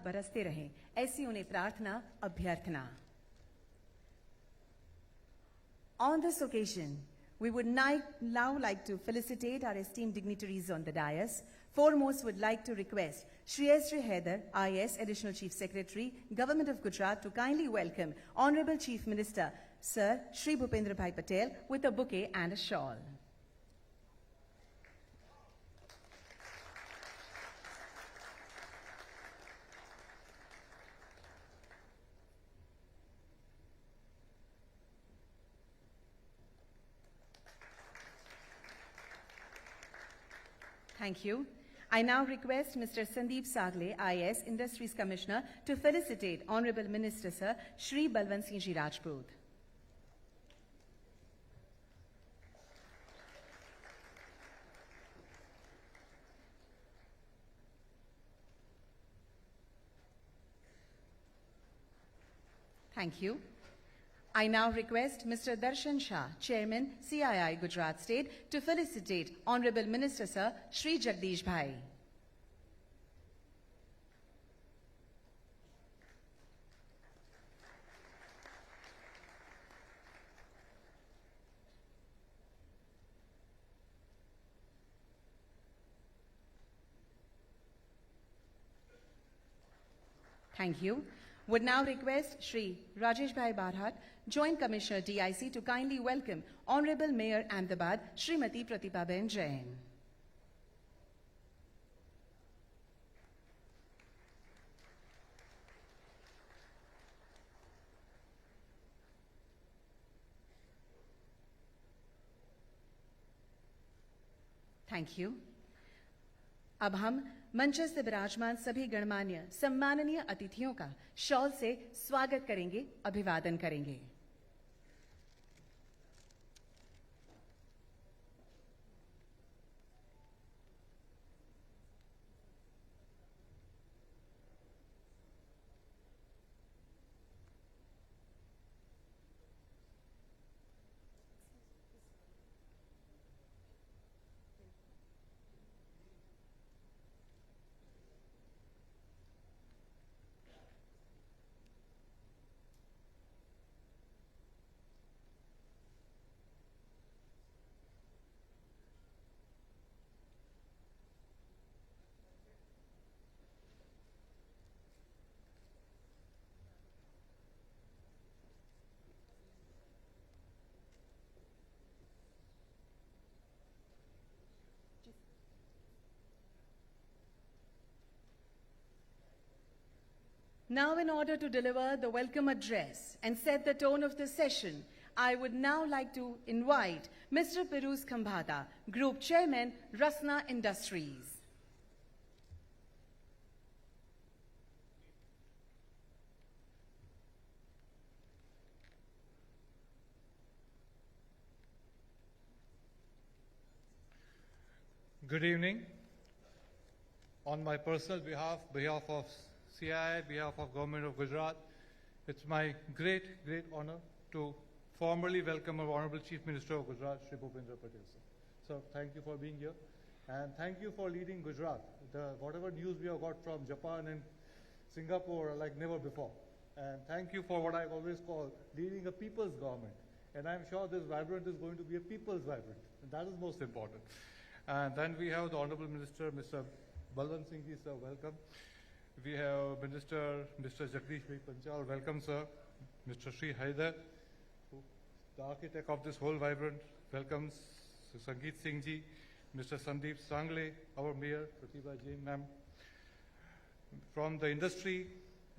बरसते रहें, ऐसी उन्हें प्रार्थना अभ्यर्थना. On this occasion, we would now like to felicitate our esteemed dignitaries on the dais. Foremost, would like to request Shri S. Haider, IAS Additional Chief Secretary, Government of Gujarat, to kindly welcome Honorable Chief Minister, Sir Shri Bhupendra Bhai Patel, with a bouquet and a shawl. Thank you. I now request Mr. Sandeep Sagle, IAS Industries Commissioner, to felicitate Honorable Minister Sir Shri Balwant Singh Ji Rajput. Thank you. I now request Mr. Darshan Shah, Chairman, CII Gujarat State, to felicitate Honorable Minister Sir Shri Jagdish Bhai. Thank you. Would now request Shri Rajesh Bhai Bharat, Joint Commissioner DIC, to kindly welcome Honorable Mayor Ahmedabad, Srimati Pratibha Ben Jain. Thank you. अब हम मंचस्थ विराजमान सभी गणमान्य सम्माननीय अतिथियों का shawl से स्वागत करेंगे, अभिवादन करेंगे. Now, in order to deliver the welcome address and set the tone of the session, I would now like to invite Mr. Piruz Khambhata, Group Chairman, Rasna Industries. Good evening. On my personal behalf of CII, behalf of Government of Gujarat, it's my great honor to formally welcome our Honorable Chief Minister of Gujarat, Shri Bhupendra Patel. So thank you for being here, and thank you for leading Gujarat. Whatever news we have got from Japan and Singapore are like never before. And thank you for what I always call leading a people's government. And I'm sure this Vibrant is going to be a people's Vibrant, and that is most important. And then we have the Honorable Minister, Mr. Balwant Singh Ji, sir, welcome. We have Minister, Mr. Jagdish Bhai Panchal, welcome, sir. Mr. Shri Haider, the architect of this whole Vibrant, welcomes Sangeet Singh Ji, Mr. Sandeep Sagle, our Mayor, Pratibha Jain, ma'am. From the industry,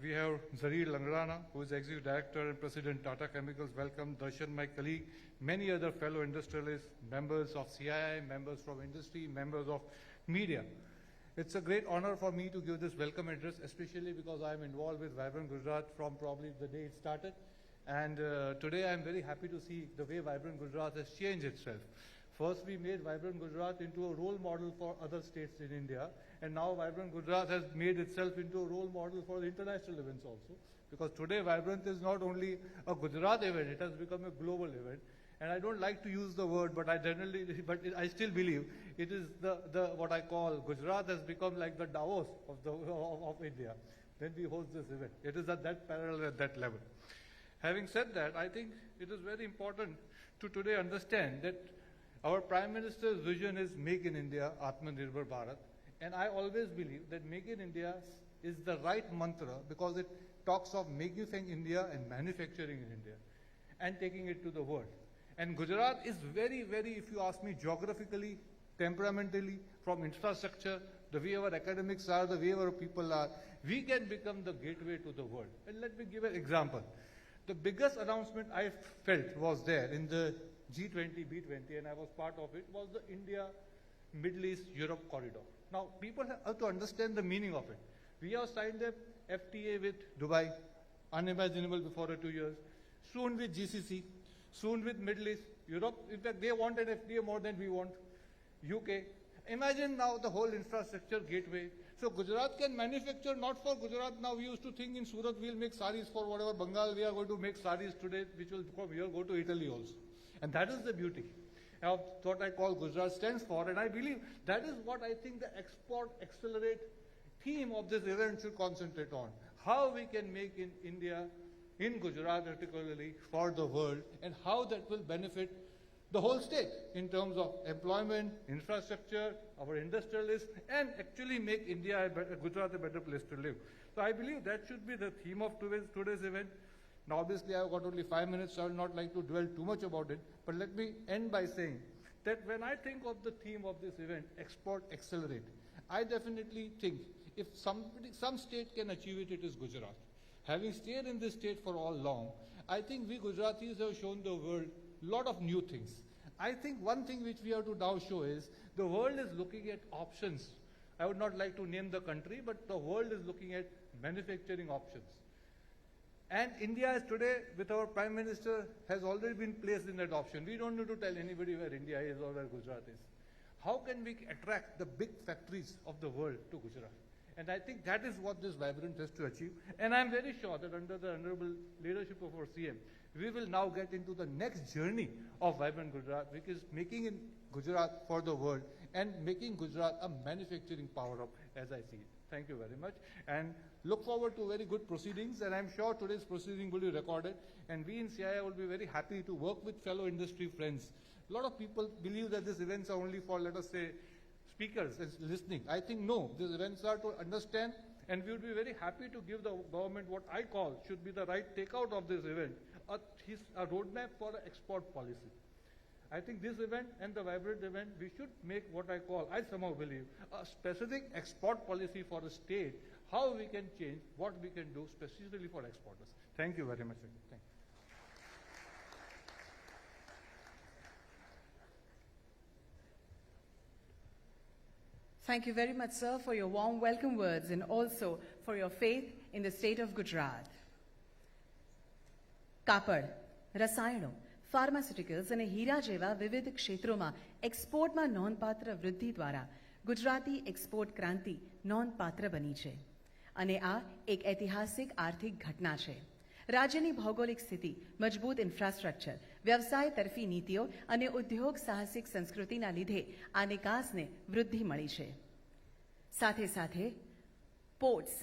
we have Zarir Langrana, who is Executive Director and President Tata Chemicals, welcome. Darshan, my colleague, many other fellow industrialists, members of CII, members from industry, members of media. It's a great honor for me to give this welcome address, especially because I'm involved with Vibrant Gujarat from probably the day it started. And today I'm very happy to see the way Vibrant Gujarat has changed itself. First, we made Vibrant Gujarat into a role model for other states in India. And now Vibrant Gujarat has made itself into a role model for the international events also. Because today Vibrant is not only a Gujarat event, it has become a global event. And I don't like to use the word, but I still believe it is the what I call Gujarat has become like the Davos of India. then we host this event. It is at that parallel, at that level. Having said that, I think it is very important to today understand that our Prime Minister's vision is Make in India, Atmanirbhar Bharat. And I always believe that Make in India is the right mantra because it talks of making India and manufacturing in India and taking it to the world. And Gujarat is very, very, if you ask me, geographically, temperamentally, from infrastructure, the way our academics are, the way our people are, we can become the gateway to the world. And let me give an example. The biggest announcement I felt was there in the G20, B20, and I was part of it, was the India, Middle East, Europe corridor. Now, people have to understand the meaning of it. We have signed a FTA with Dubai, unimaginable before 2 years, soon with GCC, soon with Middle East, Europe. In fact, they want an FTA more than we want. UK. Imagine now the whole infrastructure gateway. So Gujarat can manufacture not for Gujarat. Now we used to think in Surat we'll make saris for whatever Bengal. We are going to make saris today, which will from here go to Italy also. And that is the beauty of what I call Gujarat stands for. And I believe that is what I think the ExportEXCELerate theme of this event should concentrate on. How we can make in India, in Gujarat particularly, for the world, and how that will benefit the whole state in terms of employment, infrastructure, our industrialists, and actually make India, Gujarat a better place to live. So I believe that should be the theme of today's event. Now obviously I've got only 5 minutes, so I will not like to dwell too much about it, but let me end by saying that when I think of the theme of this event, ExportEXCELerate, I definitely think if some state can achieve it, it is Gujarat. Having stayed in this state for all long, I think we Gujaratis have shown the world a lot of new things. I think one thing which we have to now show is the world is looking at options. I would not like to name the country, but the world is looking at manufacturing options. And India is today, with our Prime Minister, has already been placed in that option. We don't need to tell anybody where India is or where Gujarat is. How can we attract the big factories of the world to Gujarat? And I think that is what this Vibrant has to achieve. And I'm very sure that under the honorable leadership of our CM, we will now get into the next journey of Vibrant Gujarat, which is making in Gujarat for the world and making Gujarat a manufacturing power-up as I see it. Thank you very much. And look forward to very good proceedings. And I'm sure today's proceeding will be recorded. And we in CII will be very happy to work with fellow industry friends. A lot of people believe that these events are only for, let us say, speakers and listening. I think no, these events are to understand, and we would be very happy to give the government what I call should be the right takeout of this event, a roadmap for an export policy. I think this event and the Vibrant event, we should make what I call, I somehow believe, a specific export policy for a state, how we can change, what we can do specifically for exporters. Thank you very much. Thank you. Thank you very much, sir, for your warm welcome words and also for your faith in the state of Gujarat. કાપડ, રસાયણો, pharmaceuticals અને હીરા જેવા વિવિધ ક્ષેત્રોમાં એક્સપોર્ટમાં નોંધપાત્ર વૃદ્ધિ દ્વારા Gujarati export ક્રાંતિ નોંધપાત્ર બની છે અને આ એક ઐતિહાસિક આર્થિક ઘટના છે. રાજ્યની ભૌગોલિક સ્થિતિ, મજબૂત ઇન્ફ્રાસ્ટ્રક્ચર, વ્યવસાય તરફી નીતિઓ અને ઉદ્યોગ સાહસિક સંસ્કૃતિના લીધે આ નિકાસને વૃદ્ધિ મળી છે. સાથે સાથે પોર્ટ્સ,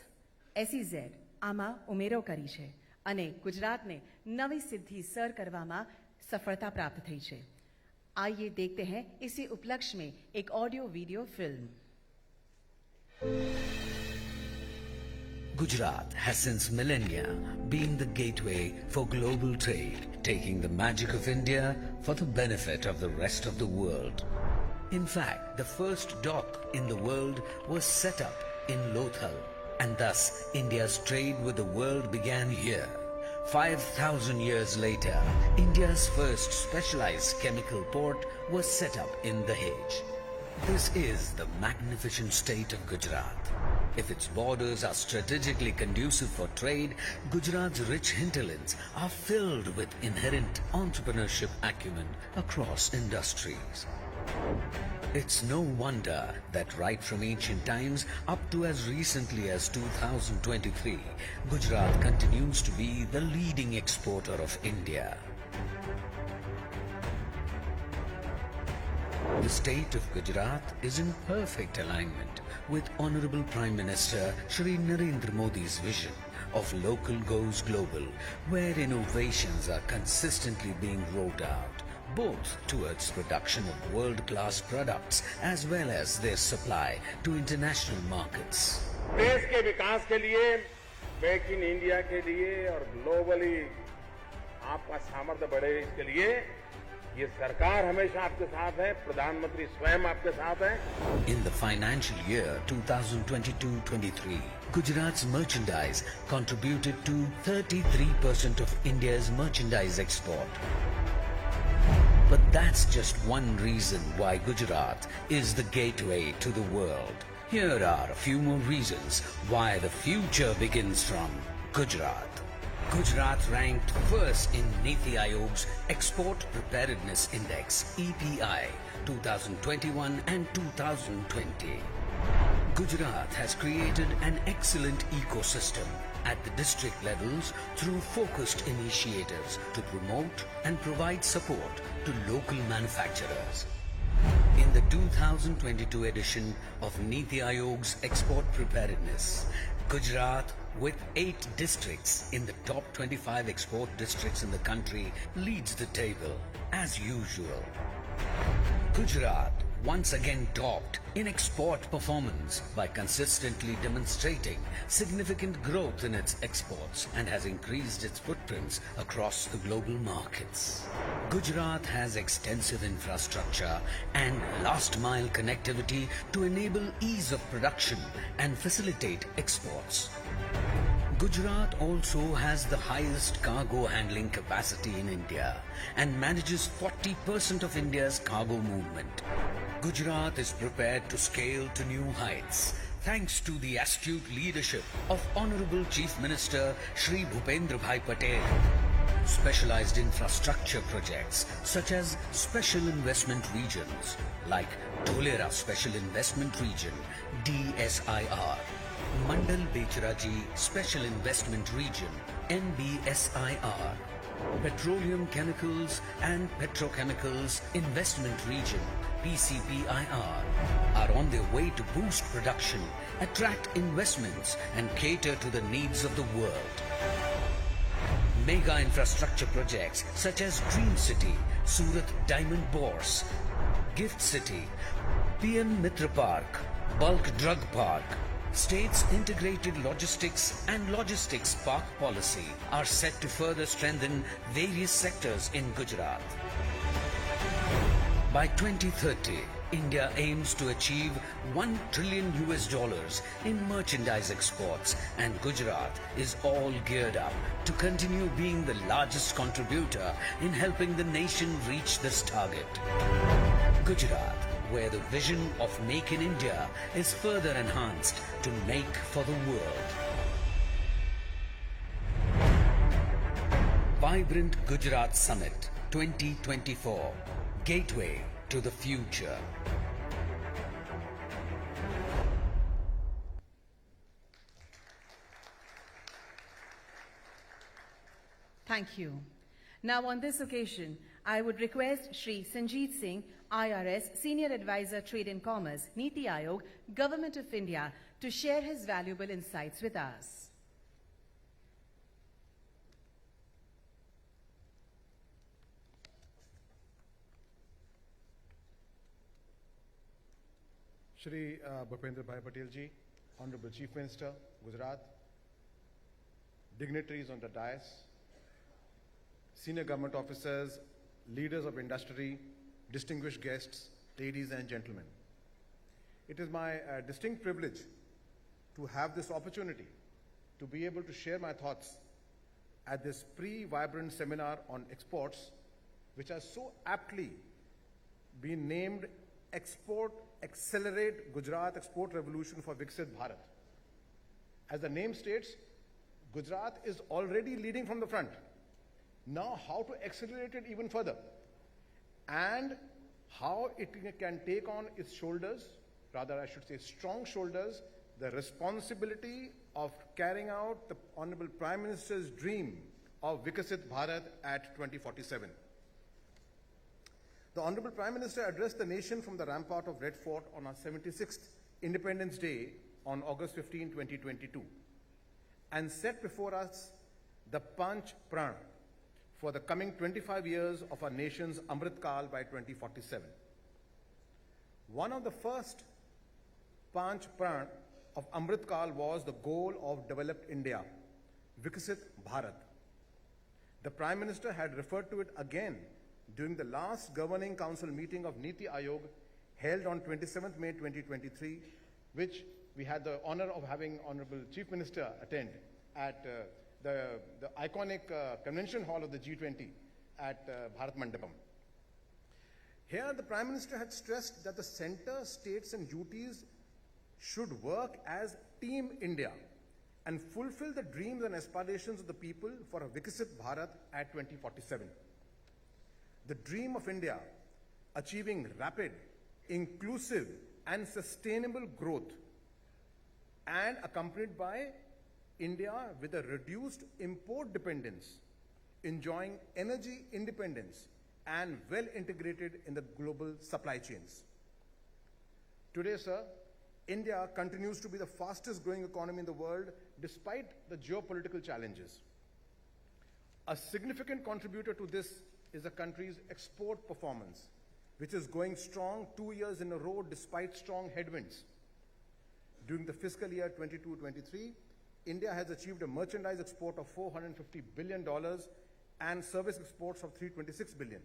SEZ આમાં ઉમેરો કરી છે અને ગુજરાતને નવી સિદ્ધિ સર કરવામાં સફળતા પ્રાપ્ત થઈ છે. आइए देखते हैं इसी उपलक्ष्य में एक audio video film. Gujarat has since millennia been the gateway for global trade, taking the magic of India for the benefit of the rest of the world. In fact, the first dock in the world was set up in Lothal, and thus India's trade with the world began here. 5,000 years later, India's first specialized chemical port was set up in Dahej. This is the magnificent state of Gujarat. If its borders are strategically conducive for trade, Gujarat's rich hinterlands are filled with inherent entrepreneurship acumen across industries. It's no wonder that right from ancient times up to as recently as 2023, Gujarat continues to be the leading exporter of India. The state of Gujarat is in perfect alignment with Honorable Prime Minister Shri Narendra Modi's vision of local goes global, where innovations are consistently being rolled out, both towards production of world-class products as well as their supply to international markets. देश के विकास के लिए, make in India के लिए और globally आपका सामर्थ्य बढ़े इसके लिए ये सरकार हमेशा आपके साथ है, प्रधानमंत्री स्वयं आपके साथ है. In the financial year 2022-23, Gujarat's merchandise contributed to 33% of India's merchandise export. But that's just one reason why Gujarat is the gateway to the world. Here are a few more reasons why the future begins from Gujarat. Gujarat ranked first in Niti Aayog's Export Preparedness Index (EPI) 2021 and 2020. Gujarat has created an excellent ecosystem at the district levels through focused initiatives to promote and provide support to local manufacturers. In the 2022 edition of Niti Aayog's Export Preparedness, Gujarat, with 8 districts in the top 25 export districts in the country, leads the table as usual. Gujarat once again topped in export performance by consistently demonstrating significant growth in its exports and has increased its footprints across the global markets. Gujarat has extensive infrastructure and last-mile connectivity to enable ease of production and facilitate exports. Gujarat also has the highest cargo handling capacity in India and manages 40% of India's cargo movement. Gujarat is prepared to scale to new heights thanks to the astute leadership of Honorable Chief Minister Shri Bhupendra Bhai Patel. Specialized infrastructure projects such as special investment regions like Dholera Special Investment Region DSIR, Mandal Becharaji Special Investment Region NBSIR, Petroleum Chemicals and Petrochemicals Investment Region PCPIR are on their way to boost production, attract investments and cater to the needs of the world. Mega infrastructure projects such as Dream City, Surat Diamond Bourse, Gift City, PM Mitra Park, Bulk Drug Park, State's Integrated Logistics and Logistics Park Policy are set to further strengthen various sectors in Gujarat. By 2030, India aims to achieve $1 trillion in merchandise exports, and Gujarat is all geared up to continue being the largest contributor in helping the nation reach this target. Gujarat, where the vision of Make in India is further enhanced to make for the world. Vibrant Gujarat Summit 2024, Gateway to the Future. Thank you. Now on this occasion, I would request Shri Sanjeet Singh, IRS Senior Advisor Trade and Commerce, Niti Aayog, Government of India, to share his valuable insights with us. Shri Bhupendra Bhai Patel ji, Honorable Chief Minister, Gujarat, dignitaries on the dais, senior government officers, leaders of industry, distinguished guests, ladies and gentlemen. It is my distinct privilege to have this opportunity to be able to share my thoughts at this pre-vibrant seminar on exports, which has so aptly been named ExportEXCELerate Gujarat Export Revolution for Viksit Bharat. As the name states, Gujarat is already leading from the front. Now how to accelerate it even further, and how it can take on its shoulders, rather I should say strong shoulders, the responsibility of carrying out the Honorable Prime Minister's dream of Viksit Bharat at 2047. The Honorable Prime Minister addressed the nation from the rampart of Red Fort on our 76th Independence Day on August 15, 2022, and set before us the Panch Pran for the coming 25 years of our nation's Amrit Kal by 2047. One of the first Panch Pran of Amrit Kal was the goal of developed India, Viksit Bharat. The Prime Minister had referred to it again during the last Governing Council meeting of Niti Aayog held on 27th May 2023, which we had the honor of having Honorable Chief Minister attend at the iconic convention hall of the G20 at Bharat Mandapam. Here the Prime Minister had stressed that the centre, states and UTs should work as Team India and fulfill the dreams and aspirations of the people for a Viksit Bharat at 2047. The dream of India, achieving rapid, inclusive and sustainable growth, and accompanied by India with a reduced import dependence, enjoying energy independence and well integrated in the global supply chains. Today, sir, India continues to be the fastest growing economy in the world despite the geopolitical challenges. A significant contributor to this is the country's export performance, which is going strong 2 years in a row despite strong headwinds. During the fiscal year 22-23, India has achieved a merchandise export of $450 billion and service exports of $326 billion.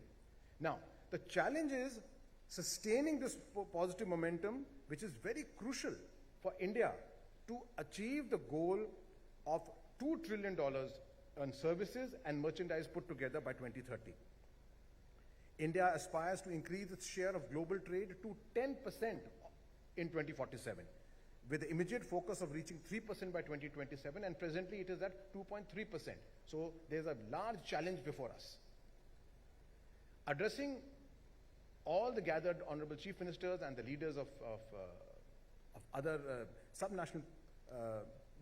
Now, the challenge is sustaining this positive momentum, which is very crucial for India to achieve the goal of $2 trillion on services and merchandise put together by 2030. India aspires to increase its share of global trade to 10% in 2047, with the immediate focus of reaching 3% by 2027, and presently it is at 2.3%. So there's a large challenge before us. Addressing all the gathered Honorable Chief Ministers and the leaders of other subnational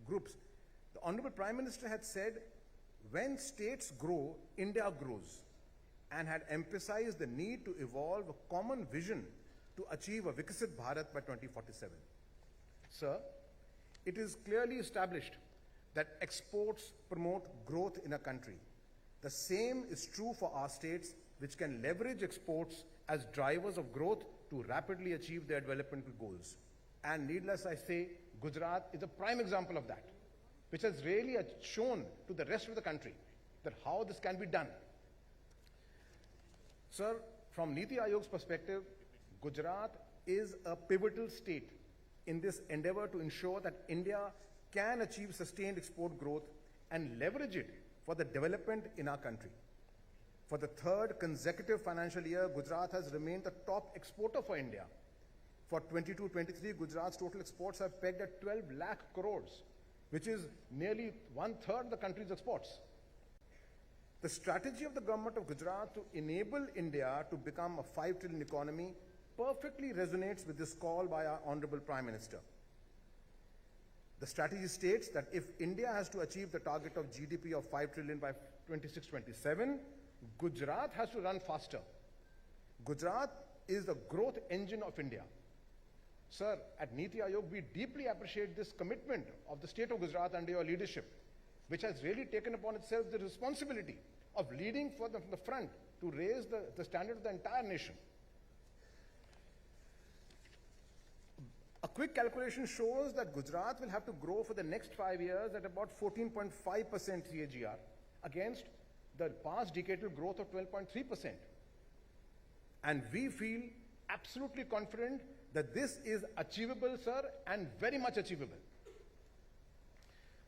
groups, the Honorable Prime Minister had said, when states grow, India grows, and had emphasized the need to evolve a common vision to achieve a Viksit Bharat by 2047. Sir, it is clearly established that exports promote growth in a country. The same is true for our states, which can leverage exports as drivers of growth to rapidly achieve their developmental goals. And needless I say, Gujarat is a prime example of that, which has really shown to the rest of the country that how this can be done. Sir, from Niti Aayog's perspective, Gujarat is a pivotal state in this endeavor to ensure that India can achieve sustained export growth and leverage it for the development in our country. For the third consecutive financial year, Gujarat has remained the top exporter for India. For 22-23, Gujarat's total exports are pegged at 12 lakh crores, which is nearly 1/3 of the country's exports. The strategy of the government of Gujarat to enable India to become a 5 trillion economy perfectly resonates with this call by our Honorable Prime Minister. The strategy states that if India has to achieve the target of GDP of 5 trillion by 26-27, Gujarat has to run faster. Gujarat is the growth engine of India. Sir, at Niti Aayog, we deeply appreciate this commitment of the state of Gujarat under your leadership, which has really taken upon itself the responsibility of leading from the front to raise the standard of the entire nation. A quick calculation shows that Gujarat will have to grow for the next 5 years at about 14.5% CAGR against the past decadal growth of 12.3%. And we feel absolutely confident that this is achievable, sir, and very much achievable.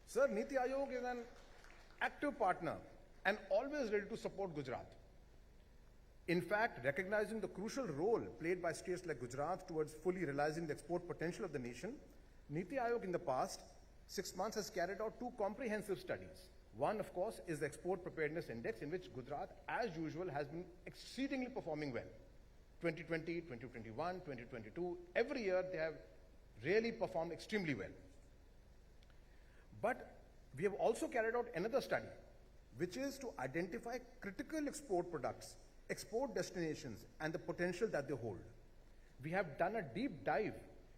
Sir, Niti Aayog is an active partner and always ready to support Gujarat. In fact, recognizing the crucial role played by states like Gujarat towards fully realizing the export potential of the nation, Niti Aayog in the past 6 months has carried out 2 comprehensive studies. One, of course, is the Export Preparedness Index, in which Gujarat, as usual, has been exceedingly performing well. 2020, 2021, 2022, every year they have really performed extremely well. But we have also carried out another study, which is to identify critical export products export destinations and the potential that they hold. We have done a deep dive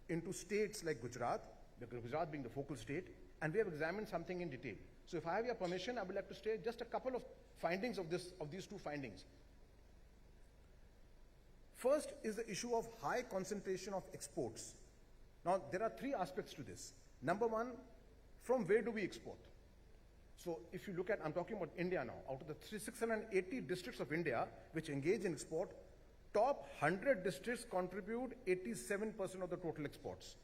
into states like Gujarat, Gujarat being the focal state, and we have examined something in detail. So if I have your permission, I would like to state just a couple of findings of these two findings. First is the issue of high concentration of exports. Now, there are three aspects to this. Number one, from where do we export? So if you look at, I'm talking about India now, out of the 680 districts of India which engage in export, top 100 districts contribute 87% of the total exports.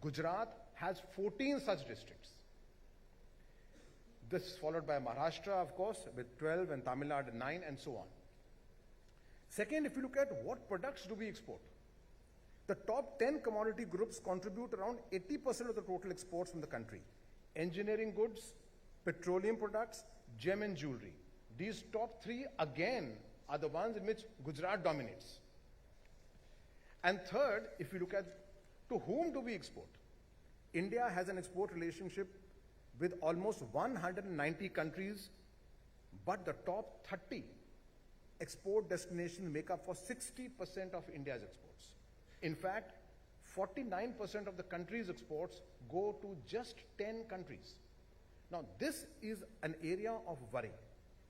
Gujarat has 14 such districts. This is followed by Maharashtra, of course, with 12, and Tamil Nadu 9, and so on. Second, if you look at what products do we export, the top 10 commodity groups contribute around 80% of the total exports from the country. Engineering goods, petroleum products, gem and jewelry. These top three, again, are the ones in which Gujarat dominates. And third, if you look at to whom do we export, India has an export relationship with almost 190 countries, but the top 30 export destinations make up for 60% of India's exports. In fact, 49% of the country's exports go to just 10 countries. Now, this is an area of worry.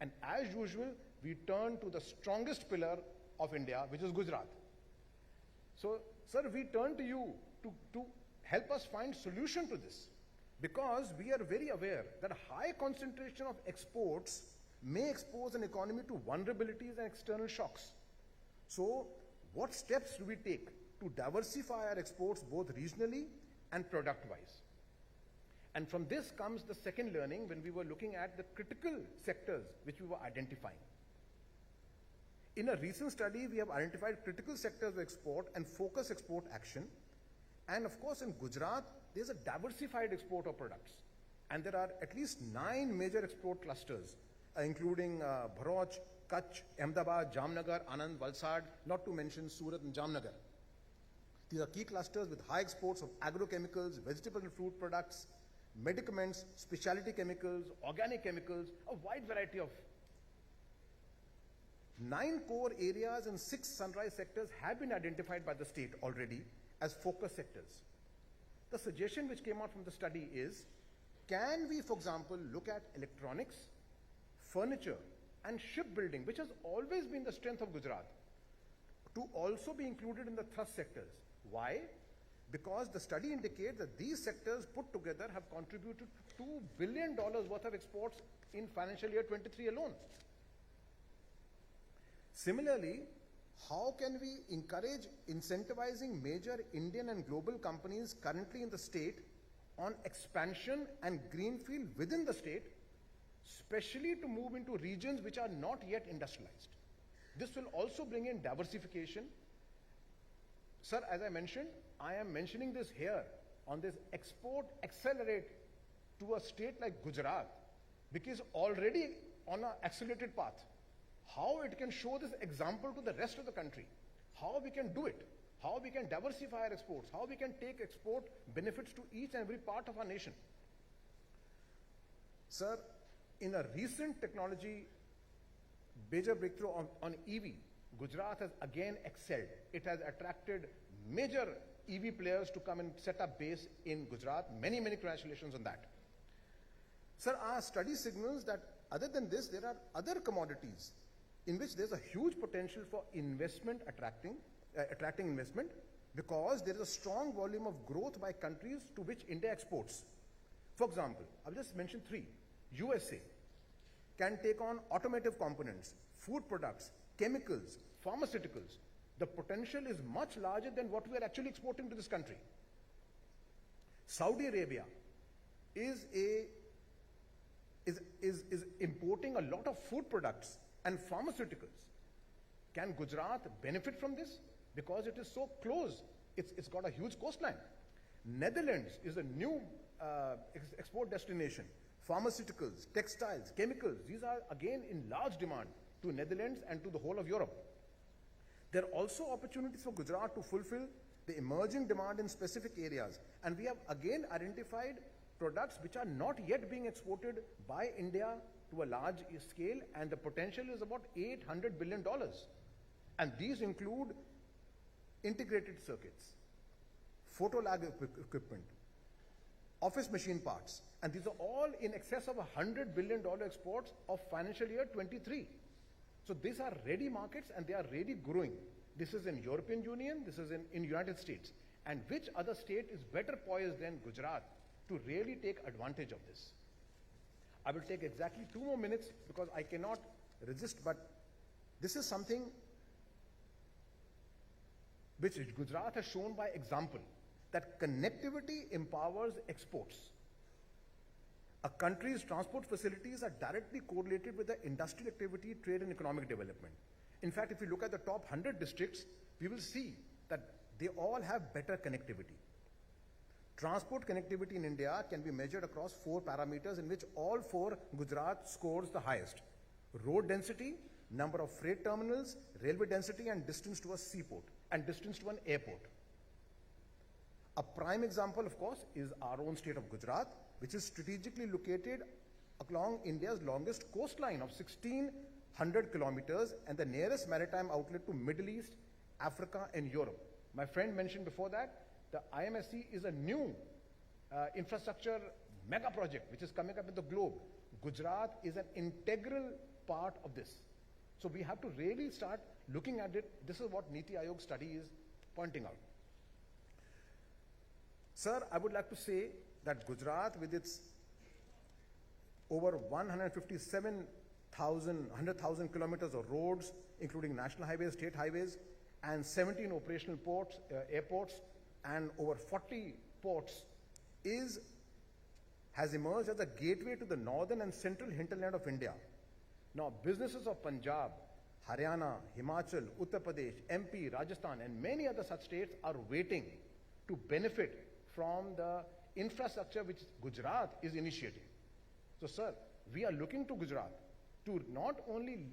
And as usual, we turn to the strongest pillar of India, which is Gujarat. So, sir, we turn to you to help us find solution to this, because we are very aware that high concentration of exports may expose an economy to vulnerabilities and external shocks. So, what steps do we take to diversify our exports both regionally and product-wise? And from this comes the second learning when we were looking at the critical sectors which we were identifying. In a recent study, we have identified critical sectors of export and focus export action. And of course, in Gujarat, there's a diversified export of products. And there are at least 9 major export clusters, including Bharat, Kutch, Ahmedabad, Jamnagar, Anand, Valsad, not to mention Surat and Jamnagar. These are key clusters with high exports of agrochemicals, vegetable and fruit products, medicaments, specialty chemicals, organic chemicals, a wide variety of 9 core areas and 6 sunrise sectors have been identified by the state already as focus sectors. The suggestion which came out from the study is, can we, for example, look at electronics, furniture, and shipbuilding, which has always been the strength of Gujarat, to also be included in the thrust sectors. Why? Because the study indicates that these sectors put together have contributed to $2 billion worth of exports in financial year 23 alone. Similarly, how can we encourage incentivizing major Indian and global companies currently in the state on expansion and greenfield within the state, especially to move into regions which are not yet industrialized? This will also bring in diversification. Sir, as I mentioned, I am mentioning this here on this ExportEXCELerate to a state like Gujarat, because already on an accelerated path. How it can show this example to the rest of the country, how we can do it, how we can diversify our exports, how we can take export benefits to each and every part of our nation. Sir, in a recent technology major breakthrough on EV, Gujarat has again excelled. It has attracted major EV players to come and set up base in Gujarat. Many, many congratulations on that. Sir, our study signals that other than this, there are other commodities in which there's a huge potential for investment attracting investment, because there is a strong volume of growth by countries to which India exports. For example, I'll just mention 3. USA can take on automotive components, food products, chemicals, pharmaceuticals. The potential is much larger than what we are actually exporting to this country. Saudi Arabia is importing a lot of food products and pharmaceuticals. Can Gujarat benefit from this? Because it is so close. It's got a huge coastline. Netherlands is a new export destination. Pharmaceuticals, textiles, chemicals, these are again in large demand to Netherlands and to the whole of Europe. There are also opportunities for Gujarat to fulfill the emerging demand in specific areas. And we have again identified products which are not yet being exported by India to a large scale, and the potential is about $800 billion. And these include integrated circuits, photo lab equipment, office machine parts, and these are all in excess of $100 billion exports of financial year 23. So these are ready markets and they are really growing. This is in European Union, this is in United States. And which other state is better poised than Gujarat to really take advantage of this? I will take exactly 2 more minutes because I cannot resist, but this is something which Gujarat has shown by example, that connectivity empowers exports. A country's transport facilities are directly correlated with the industrial activity, trade and economic development. In fact, if you look at the top 100 districts, we will see that they all have better connectivity. Transport connectivity in India can be measured across 4 parameters in which all 4 Gujarat scores the highest. Road density, number of freight terminals, railway density and distance to a seaport and distance to an airport. A prime example, of course, is our own state of Gujarat, which is strategically located along India's longest coastline of 1,600 kilometers and the nearest maritime outlet to Middle East, Africa and Europe. My friend mentioned before that the IMSC is a new infrastructure mega project which is coming up in the globe. Gujarat is an integral part of this. So we have to really start looking at it. This is what Niti Aayog study is pointing out. Sir, I would like to say that Gujarat, with its over 100,000 kilometers of roads, including national highways, state highways, and 17 operational ports, airports, and over 40 ports, has emerged as a gateway to the northern and central hinterland of India. Now, businesses of Punjab, Haryana, Himachal, Uttar Pradesh, MP, Rajasthan, and many other such states are waiting to benefit from the infrastructure which Gujarat is initiating. So, sir, we are looking to Gujarat to not only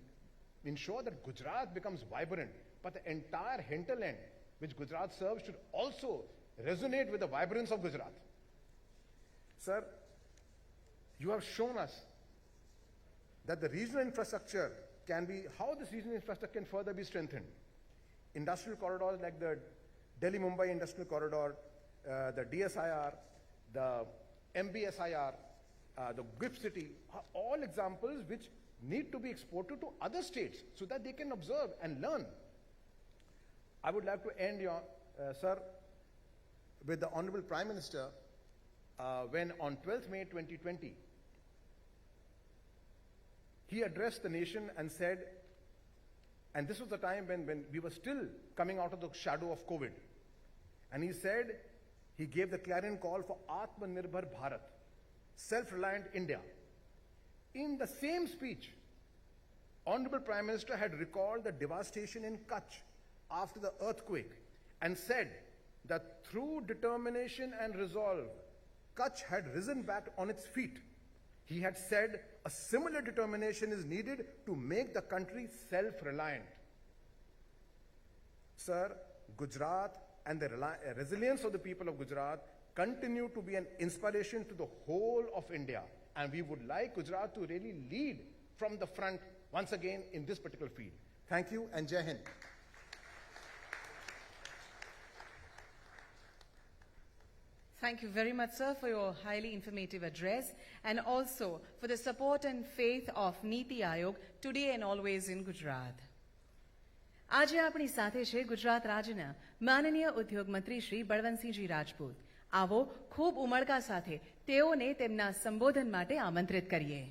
ensure that Gujarat becomes vibrant, but the entire hinterland which Gujarat serves should also resonate with the vibrance of Gujarat. Sir, you have shown us that the regional infrastructure how this regional infrastructure can further be strengthened. Industrial corridors like the Delhi-Mumbai Industrial Corridor, the DSIR, the MBSIR, the GIFT City are all examples which need to be exported to other states so that they can observe and learn. I would like to end, sir, with the Honorable Prime Minister when on 12th May 2020, he addressed the nation and said, and this was the time when we were still coming out of the shadow of COVID, and he said, he gave the clarion call for Atmanirbhar Bharat, self-reliant India. In the same speech, Honorable Prime Minister had recalled the devastation in Kutch after the earthquake and said that through determination and resolve, Kutch had risen back on its feet. He had said a similar determination is needed to make the country self-reliant. Sir, Gujarat and the resilience of the people of Gujarat continue to be an inspiration to the whole of India. And we would like Gujarat to really lead from the front once again in this particular field. Thank you and Jai Hind. Thank you very much, sir, for your highly informative address and also for the support and faith of Niti Aayog today and always in Gujarat. આજે આપણી સાથે છે ગુજરાત રાજ્યના માનનીય ઉદ્યોગ મંત્રી શ્રી બળવંતસિંહજી રાજપૂત. આવો ખૂબ ઉમળકા સાથે તેઓને તેમના સંબોધન માટે આમંત્રિત કરીએ.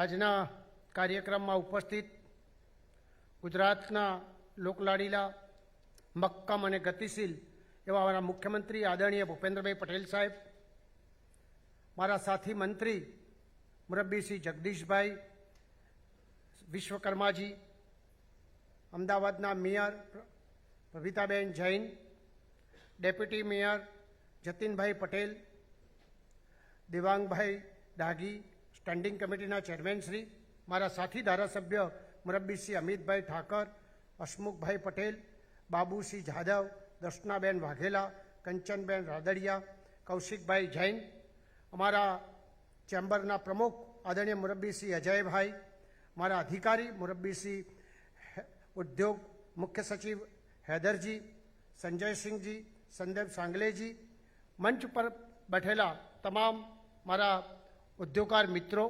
આજના કાર્યક્રમમાં ઉપસ્થિત ગુજરાતના લોકલાડીલા મક્કમ અને ગતિશીલ એવા અમારા મુખ્યમંત્રી આદરણીય ભૂપેન્દ્રભાઈ પટેલ સાહેબ, મારા સાથી મંત્રી મુરબ્બી શ્રી જગદીશભાઈ વિશ્વકર્માજી, અમદાવાદના મેયર પ્રભિતાબેન જૈન, ડેપ્યુટી મેયર જતીનભાઈ પટેલ, દેવાંગભાઈ ડાગી, સ્ટેન્ડિંગ કમિટીના ચેરમેન શ્રી, મારા સાથી ધારાસભ્ય મુરબ્બીશ્રી અમિતભાઈ ઠાકર, હસમુખભાઈ પટેલ, બાબુસિંહ જાદવ, દર્શનાબેન વાઘેલા, કંચનબેન રાદડિયા, કૌશિકભાઈ જૈન, અમારા ચેમ્બરના પ્રમુખ આદરણીય મુરબ્બીશ્રી અજયભાઈ, મારા અધિકારી મુરબ્બીશ્રી ઉદ્યોગ મુખ્ય સચિવ હૈદરજી, સંજયસિંહજી, સંદીપ સાંગલેજી, મંચ પર બેઠેલા તમામ મારા ઉદ્યોગકાર મિત્રો,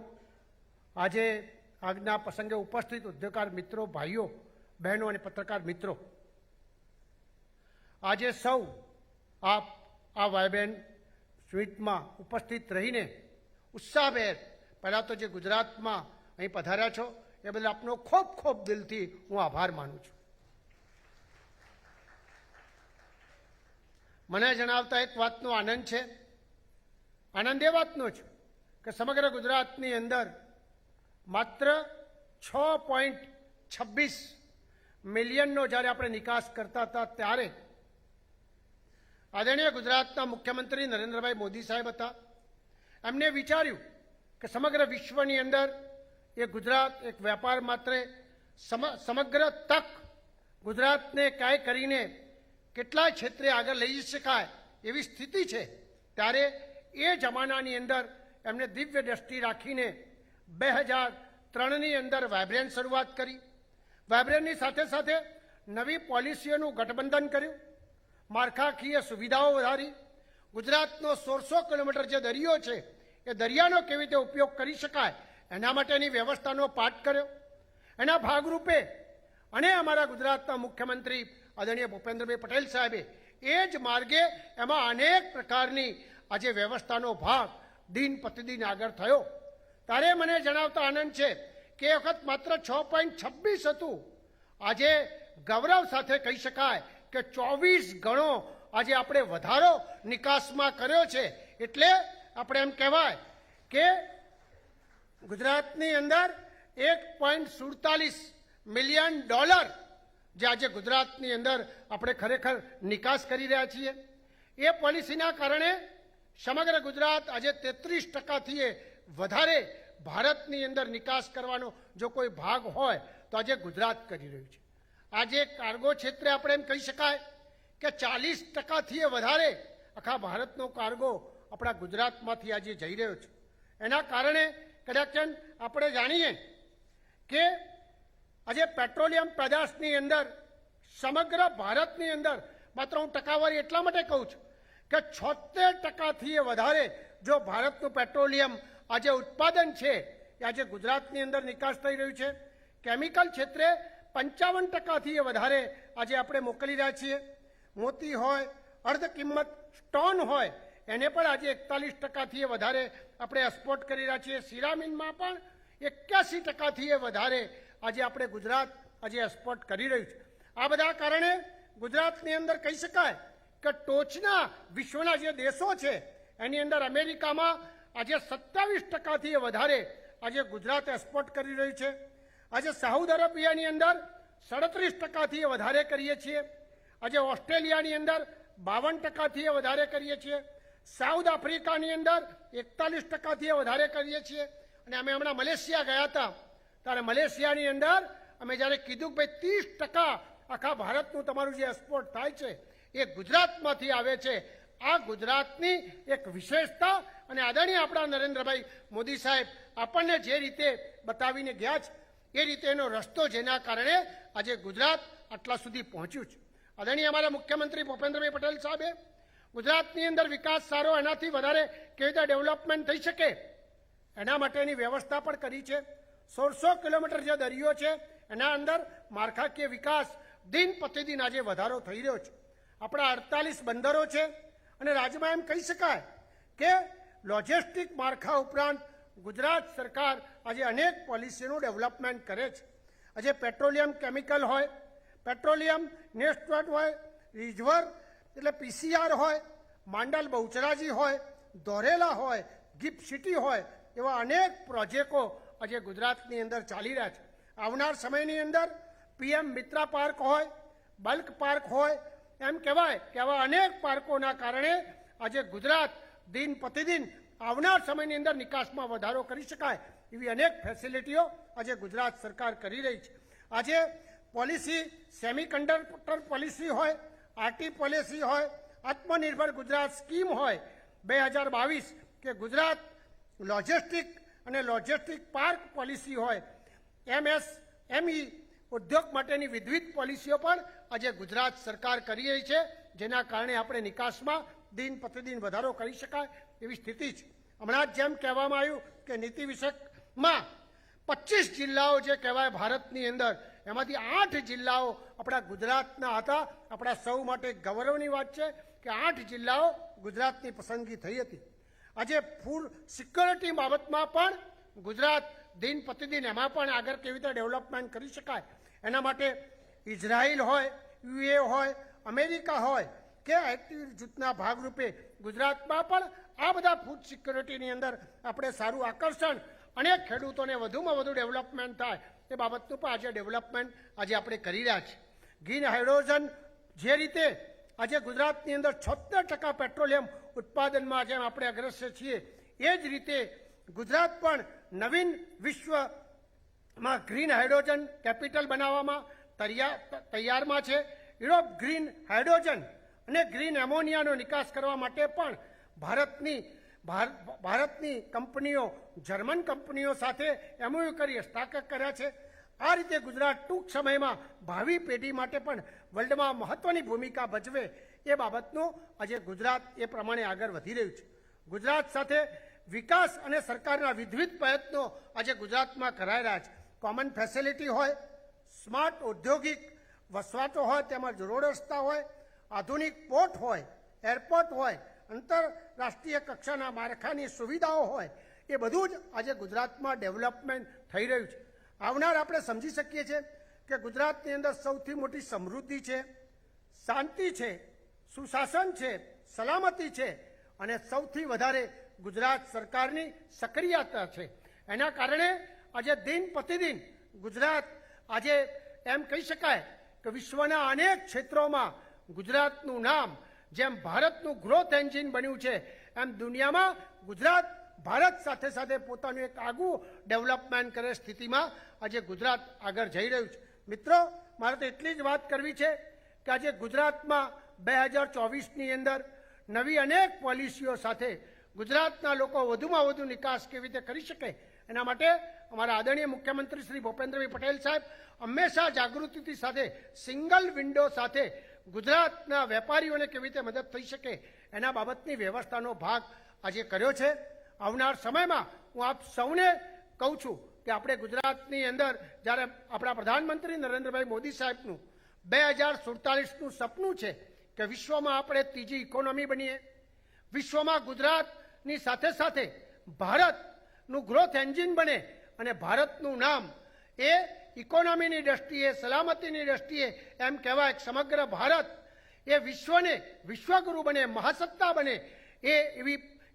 આજે આજના પ્રસંગે ઉપસ્થિત ઉદ્યોગકાર મિત્રો, ભાઈઓ બહેનો અને પત્રકાર મિત્રો, આજે સૌ આપ આ વાયબેન સ્વીટમાં ઉપસ્થિત રહીને ઉત્સાહભેર પહેલાં તો જે ગુજરાતમાં અહીં પધાર્યા છો એ બદલ આપનો ખૂબ ખૂબ દિલથી હું આભાર માનું છું. મને જણાવતા એક વાતનો આનંદ છે. આનંદ એ વાતનો છે કે સમગ્ર ગુજરાતની અંદર માત્ર 6.26 મિલિયનનો જ્યારે આપણે નિકાસ કરતા હતા ત્યારે આદરણીય ગુજરાતના મુખ્યમંત્રી નરેન્દ્રભાઈ મોદી સાહેબ હતા. એમને વિચાર્યું કે સમગ્ર વિશ્વની અંદર એ ગુજરાત એક વેપાર માત્ર સમગ્ર તક ગુજરાતને કાંઈ કરીને કેટલાય ક્ષેત્રે આગળ લઈ શકાય એવી સ્થિતિ છે. ત્યારે એ જમાનાની અંદર એમને દિવ્ય દ્રષ્ટિ રાખીને 2003ની અંદર વાઇબ્રન્ટ શરૂઆત કરી. વાઇબ્રન્ટની સાથે સાથે નવી પોલિસીઓનું ગઠબંધન કર્યું, માળખાકીય સુવિધાઓ વધારી, ગુજરાતનો 1600 કિલોમીટર જે દરિયો છે એ દરિયાનો કેવી રીતે ઉપયોગ કરી શકાય એના માટેની વ્યવસ્થાનો પાઠ કર્યો. એના ભાગરૂપે અને અમારા ગુજરાતના મુખ્યમંત્રી આદરણીય ભૂપેન્દ્રભાઈ પટેલ સાહેબે એ જ માર્ગે એમાં અનેક પ્રકારની આજે વ્યવસ્થાનો ભાગ દિન પ્રતિદિન આગળ થયો. ત્યારે મને જણાવતા આનંદ છે કે એ વખત માત્ર 6.26 હતું. આજે ગૌરવ સાથે કહી શકાય કે 24 ગણો આજે આપણે વધારો નિકાસમાં કર્યો છે. એટલે આપણે એમ કહેવાય કે ગુજરાતની અંદર $1.47 મિલિયન જે આજે ગુજરાતની અંદર આપણે ખરેખર નિકાસ કરી રહ્યા છીએ. એ પોલિસીના કારણે સમગ્ર ગુજરાત આજે 33%થી વધારે ભારતની અંદર નિકાસ કરવાનો જો કોઈ ભાગ હોય તો આજે ગુજરાત કરી રહ્યું છે. આજે કાર્ગો ક્ષેત્રે આપણે એમ કહી શકાય કે 40%થી વધારે આખા ભારતનો કાર્ગો આપણા ગુજરાતમાંથી આજે જઈ રહ્યો છે. એના કારણે કદાચ આપણે જાણીએ કે આજે પેટ્રોલિયમ પેદાશની અંદર સમગ્ર ભારતની અંદર માત્ર હું ટકાવારી એટલા માટે કહું છું કે 76%થી વધારે જો ભારતનું પેટ્રોલિયમ આજે ઉત્પાદન છે એ આજે ગુજરાતની અંદર નિકાસ થઈ રહ્યું છે. કેમિકલ ક્ષેત્રે 55%થી વધારે આજે આપણે મોકલી રહ્યા છીએ. મોતી હોય, અર્ધ કિંમત સ્ટોન હોય એને પણ આજે 41%થી વધારે આપણે એક્સપોર્ટ કરી રહ્યા છીએ. સિરામિનમાં પણ 81%થી વધારે આજે આપણે ગુજરાત આજે એક્સપોર્ટ કરી રહ્યું છે. આ બધા કારણે ગુજરાતની અંદર કહી શકાય કે ટોચના વિશ્વના જે દેશો છે એની અંદર અમેરિકામાં આજે 27%થી વધારે આજે ગુજરાત એક્સપોર્ટ કરી રહ્યું છે. આજે સાઉદી અરેબિયાની અંદર 37%થી વધારે કરીએ છીએ. આજે ઓસ્ટ્રેલિયાની અંદર 52%થી વધારે કરીએ છીએ. સાઉથ આફ્રિકાની અંદર 41%થી વધારે કરીએ છીએ. અને અમે હમણાં મલેશિયા ગયા હતા ત્યારે મલેશિયાની અંદર અમે જ્યારે કીધું કે ભાઈ 30% આખા ભારતનું તમારું જે એક્સપોર્ટ થાય છે એ ગુજરાતમાંથી આવે છે. આ ગુજરાતની એક વિશેષતા અને આદરણીય આપણા નરેન્દ્રભાઈ મોદી સાહેબ આપણને જે રીતે બતાવીને ગયા છે એ રીતેનો રસ્તો જેના કારણે આજે ગુજરાત આટલા સુધી પહોંચ્યું છે. આદરણીય અમારા મુખ્યમંત્રી ભૂપેન્દ્રભાઈ પટેલ સાહેબે ગુજરાતની અંદર વિકાસ સારો એનાથી વધારે કેવી રીતે ડેવલપમેન્ટ થઈ શકે એના માટેની વ્યવસ્થા પણ કરી છે. 1600 કિલોમીટર જે દરિયો છે એના અંદર માળખાકીય વિકાસ દિન પ્રતિદિન આજે વધારો થઈ રહ્યો છે. આપણા 48 બંદરો છે અને રાજ્યમાં એમ કહી શકાય કે લોજિસ્ટિક માળખા ઉપરાંત ગુજરાત સરકાર આજે અનેક પોલિસીનું ડેવલપમેન્ટ કરે છે. આજે પેટ્રોલિયમ કેમિકલ હોય, પેટ્રોલિયમ નેસ્ટવર્ટ હોય, રિઝર્વ એટલે પીસીઆર હોય, માંડલ બહુચરાજી હોય, દોરેલા હોય, ગિફ્ટ સિટી હોય, એવા અનેક પ્રોજેક્ટો આજે ગુજરાતની અંદર ચાલી રહ્યા છે. આવનાર સમયની અંદર પીએમ મિત્રા પાર્ક હોય, બલ્ક પાર્ક હોય, એમ કહેવાય કે આવા અનેક પાર્કોના કારણે આજે ગુજરાત દિન પ્રતિદિન આવનાર સમયની અંદર નિકાસમાં વધારો કરી શકાય એવી અનેક ફેસિલિટીઓ આજે ગુજરાત સરકાર કરી રહી છે. આજે પોલિસી સેમિકન્ડક્ટર પોલિસી હોય, આરટી પોલિસી હોય, આત્મનિર્ભર ગુજરાત સ્કીમ હોય, 2022 કે ગુજરાત લોજિસ્ટિક અને લોજિસ્ટિક પાર્ક પોલિસી હોય, એમએસએમઈ ઉદ્યોગ માટેની વિવિધ પોલિસીઓ પણ આજે ગુજરાત સરકાર કરી રહી છે, જેના કારણે આપણે નિકાસમાં દિન પ્રતિદિન વધારો કરી શકાય એવી સ્થિતિ છે. હમણાં જ જેમ કહેવામાં આવ્યું કે નીતિ વિષયકમાં 25 જિલ્લાઓ જે કહેવાય ભારતની અંદર, એમાંથી 8 જિલ્લાઓ આપણા ગુજરાતના હતા. આપણા સૌ માટે ગૌરવની વાત છે કે 8 જિલ્લાઓ ગુજરાતની પસંદગી થઈ હતી. આજે ફૂડ સિક્યોરિટી બાબતમાં પણ ગુજરાત દિન પ્રતિદિન એમાં પણ આગળ કેવી રીતે ડેવલપમેન્ટ કરી શકાય એના માટે ઇઝરાયલ હોય, યુએ હોય, અમેરિકા હોય કે એક્ટિવ જૂથના ભાગરૂપે ગુજરાતમાં પણ આ બધા ફૂડ સિક્યોરિટીની અંદર આપણે સારું આકર્ષણ અને ખેડૂતોને વધુમાં વધુ ડેવલપમેન્ટ થાય એ બાબતનું પણ આજે ડેવલપમેન્ટ આજે આપણે કરી રહ્યા છીએ. ગ્રીન હાઇડ્રોજન જે રીતે આજે ગુજરાતની અંદર 76% પેટ્રોલિયમ ઉત્પાદનમાં જેમ આપણે અગ્રેસર છીએ, એ જ રીતે ગુજરાત પણ નવીન વિશ્વમાં ગ્રીન હાઇડ્રોજન કેપિટલ બનાવવામાં તૈયારમાં છે. યુરોપ ગ્રીન હાઇડ્રોજન અને ગ્રીન એમોનિયાનો નિકાસ કરવા માટે પણ ભારતની કંપનીઓ જર્મન કંપનીઓ સાથે એમઓયુ કરી હસ્તાક્ષર કર્યા છે. આ રીતે ગુજરાત ટૂંક સમયમાં ભાવિ પેઢી માટે પણ વર્લ્ડમાં મહત્વની ભૂમિકા ભજવે એ બાબતનું આજે ગુજરાત એ પ્રમાણે આગળ વધી રહ્યું છે. ગુજરાત સાથે વિકાસ અને સરકારના વિવિધ પ્રયત્નો આજે ગુજરાતમાં કરાઈ રહ્યા છે. કોમન ફેસિલિટી હોય, સ્માર્ટ ઔદ્યોગિક વસવાટો હોય, તેમજ રોડ રસ્તા હોય, આધુનિક પોર્ટ હોય, એરપોર્ટ હોય, આંતરરાષ્ટ્રીય કક્ષાના માળખાની સુવિધાઓ હોય, એ બધું જ આજે ગુજરાતમાં ડેવલપમેન્ટ થઈ રહ્યું છે. આવનાર આપણે સમજી શકીએ છીએ કે ગુજરાતની અંદર સૌથી મોટી સમૃદ્ધિ છે, શાંતિ છે, સુશાસન છે, સલામતી છે અને સૌથી વધારે ગુજરાત સરકારની સક્રિયતા છે. એના કારણે આજે દિન પ્રતિદિન ગુજરાત આજે એમ કહી શકાય કે વિશ્વના અનેક ક્ષેત્રોમાં ગુજરાતનું નામ જેમ ભારતનું ગ્રોથ એન્જિન બન્યું છે, એમ દુનિયામાં ગુજરાત ભારત સાથે સાથે પોતાનું એક આગવું ડેવલપમેન્ટ કરે સ્થિતિમાં આજે ગુજરાત આગળ જઈ રહ્યું છે. મિત્રો, મારે તો એટલી જ વાત કરવી છે કે આજે ગુજરાતમાં 2024ની અંદર નવી અનેક પોલિસીઓ સાથે ગુજરાતના લોકો વધુમાં વધુ નિકાસ કેવી રીતે કરી શકે એના માટે અમારા આદરણીય મુખ્યમંત્રી શ્રી ભૂપેન્દ્રભાઈ પટેલ સાહેબ હંમેશા જાગૃતિથી સાથે સિંગલ વિન્ડો સાથે ગુજરાતના વેપારીઓને કેવી રીતે મદદ થઈ શકે એના બાબતની વ્યવસ્થાનો ભાગ આજે કર્યો છે. આવનાર સમયમાં હું આપ સૌને કહું છું કે આપણે ગુજરાતની અંદર જ્યારે આપણા પ્રધાનમંત્રી નરેન્દ્રભાઈ મોદી સાહેબનું 2047નું સપનું છે કે વિશ્વમાં આપણે ત્રીજી ઇકોનોમી બનીએ, વિશ્વમાં ગુજરાતની સાથે સાથે ભારતનું ગ્રોથ એન્જિન બને અને ભારતનું નામ એ ઇકોનોમીની દ્રષ્ટિએ, સલામતીની દ્રષ્ટિએ એમ કહેવાય કે સમગ્ર ભારત એ વિશ્વને વિશ્વગુરુ બને, મહાસત્તા બને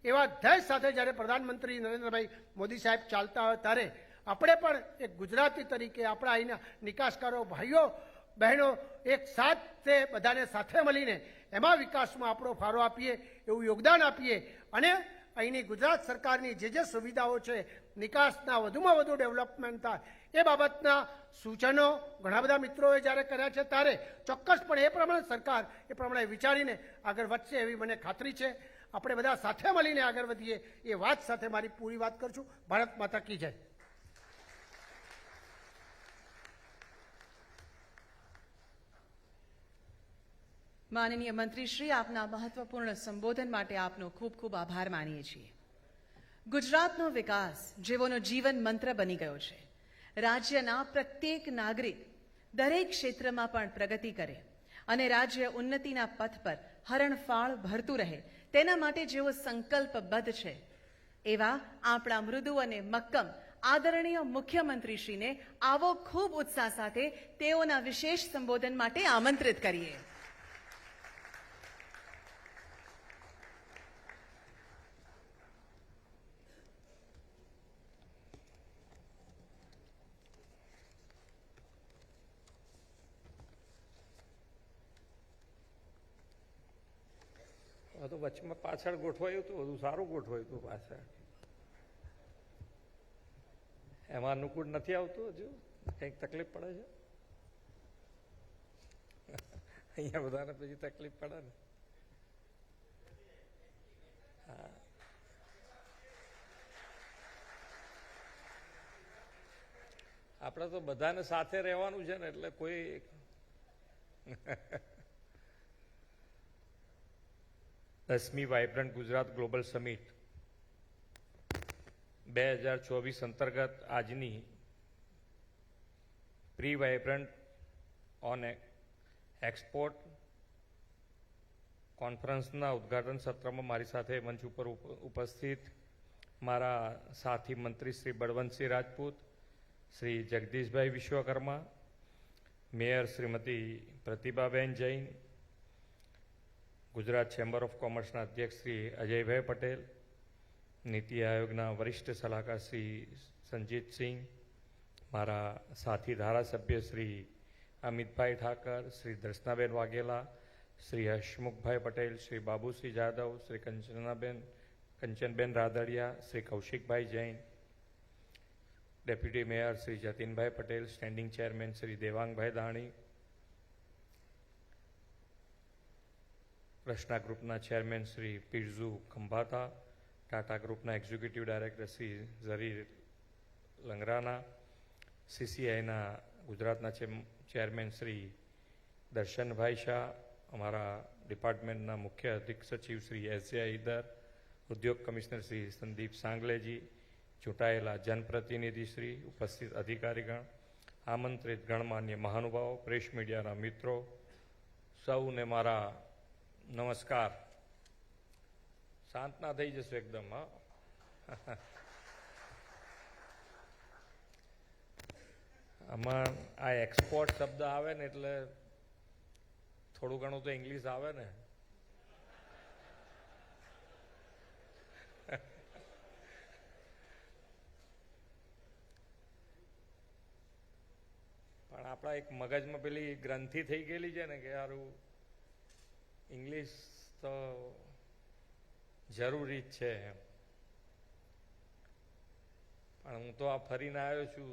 એવા ધ્યેય સાથે જ્યારે પ્રધાનમંત્રી નરેન્દ્રભાઈ મોદી સાહેબ ચાલતા હોય ત્યારે આપણે પણ એક ગુજરાતી તરીકે આપણા અહીંના નિકાસકારો ભાઈઓ બહેનો એક સાથે બધાને સાથે મળીને એમાં વિકાસમાં આપણો ફાળો આપીએ, એવું યોગદાન આપીએ અને અહીંની ગુજરાત સરકારની જે સુવિધાઓ છે નિકાસના વધુમાં વધુ ડેવલપમેન્ટ થાય એ બાબતના સૂચનો ઘણા બધા મિત્રોએ જ્યારે કર્યા છે ત્યારે ચોક્કસપણે એ પ્રમાણે સરકાર એ પ્રમાણે વિચારીને આગળ વધશે એવી મને ખાતરી છે. આપણે બધા સાથે મળીને આગળ વધીએ એ વાત સાથે મારી પૂરી વાત કરું છું. ભારત માતા કી જય. માનનીય મંત્રી શ્રી, આપના મહત્વપૂર્ણ સંબોધન માટે આપનો ખૂબ ખૂબ આભાર માનીએ છીએ. ગુજરાતનો વિકાસ જેવોનો જીવન મંત્ર બની ગયો છે. રાજ્યના પ્રત્યેક નાગરિક દરેક ક્ષેત્રમાં પણ પ્રગતિ કરે અને રાજ્ય ઉન્નતિના પથ પર હરણફાળ ભરતું રહે તેના માટે જેઓ સંકલ્પબદ્ધ છે એવા આપણા મૃદુ અને મક્કમ આદરણીય મુખ્યમંત્રીશ્રીને આવો ખૂબ ઉત્સાહ સાથે તેઓના વિશેષ સંબોધન માટે આમંત્રિત કરીએ. તો વચમાં પાછળ ગોઠવાયું હતું, બધું સારું ગોઠવાયું હતું પાછળ. એમાં અનુકૂળ નથી આવતું, હજુ કંઈક તકલીફ પડે છે. અહીંયા બધાને પછી તકલીફ પડે ને. હા, આપણે તો બધાને સાથે રહેવાનું છે ને, એટલે કોઈ 10મી વાઇબ્રન્ટ ગુજરાત ગ્લોબલ સમિટ 2024 અંતર્ગત આજની પ્રી વાઇબ્રન્ટ ઓન એક્સપોર્ટ કોન્ફરન્સના ઉદ્ઘાટન સત્રમાં મારી સાથે મંચ ઉપર ઉપસ્થિત મારા સાથી મંત્રી Shri Balwantsinh Rajput, Shri Jagdishbhai Vishwakarma, mayor Shrimati Pratibhaben Jain, Gujarat chamber of કોમર્સના અધ્યક્ષ શ્રી અજયભાઈ પટેલ, નીતિ આયોગના વરિષ્ઠ સલાહકાર શ્રી સંજીતસિંહ, મારા સાથી ધારાસભ્ય શ્રી અમિતભાઈ ઠાકર, શ્રી દર્શનાબેન વાઘેલા, શ્રી હસમુખભાઈ પટેલ, શ્રી બાબુસિંહ જાદવ, શ્રી કંચનબેન રાદડિયા, શ્રી કૌશિકભાઈ જૈન, ડેપ્યુટી મેયર શ્રી જતીનભાઈ પટેલ, સ્ટેન્ડિંગ ચેરમેન શ્રી દેવાંગભાઈ દાણી, રચના ગ્રુપના ચેરમેન શ્રી પિરઝુ ખંભાતા, ટાટા ગ્રુપના એક્ઝિક્યુટિવ ડાયરેક્ટર શ્રી ઝરીર લંગરાના, સીસીઆઈના ગુજરાતના ચેરમેન શ્રી દર્શનભાઈ શાહ, અમારા ડિપાર્ટમેન્ટના મુખ્ય અધિક સચિવ શ્રી એસ.જે. ઈદર, ઉદ્યોગ કમિશનર શ્રી સંદીપ સાંગલેજી, ચૂંટાયેલા જનપ્રતિનિધિશ્રી, ઉપસ્થિત અધિકારીગણ, આમંત્રિત ગણમાન્ય મહાનુભાવો, પ્રેસ મીડિયાના મિત્રો, સૌને મારા નમસ્કાર. શાંત ના થઈ જશો એકદમ. હા, આમાં આ એક્સપોર્ટ શબ્દ આવે ને એટલે થોડું ઘણું તો ઇંગ્લિશ આવે ને. પણ આપણા એક મગજમાં પેલી ગ્રંથિ થઈ ગયેલી છે ને કે યારું ઇંગ્લિશ તો જરૂરી જ છે એમ. પણ હું તો આ ફરીને આવ્યો છું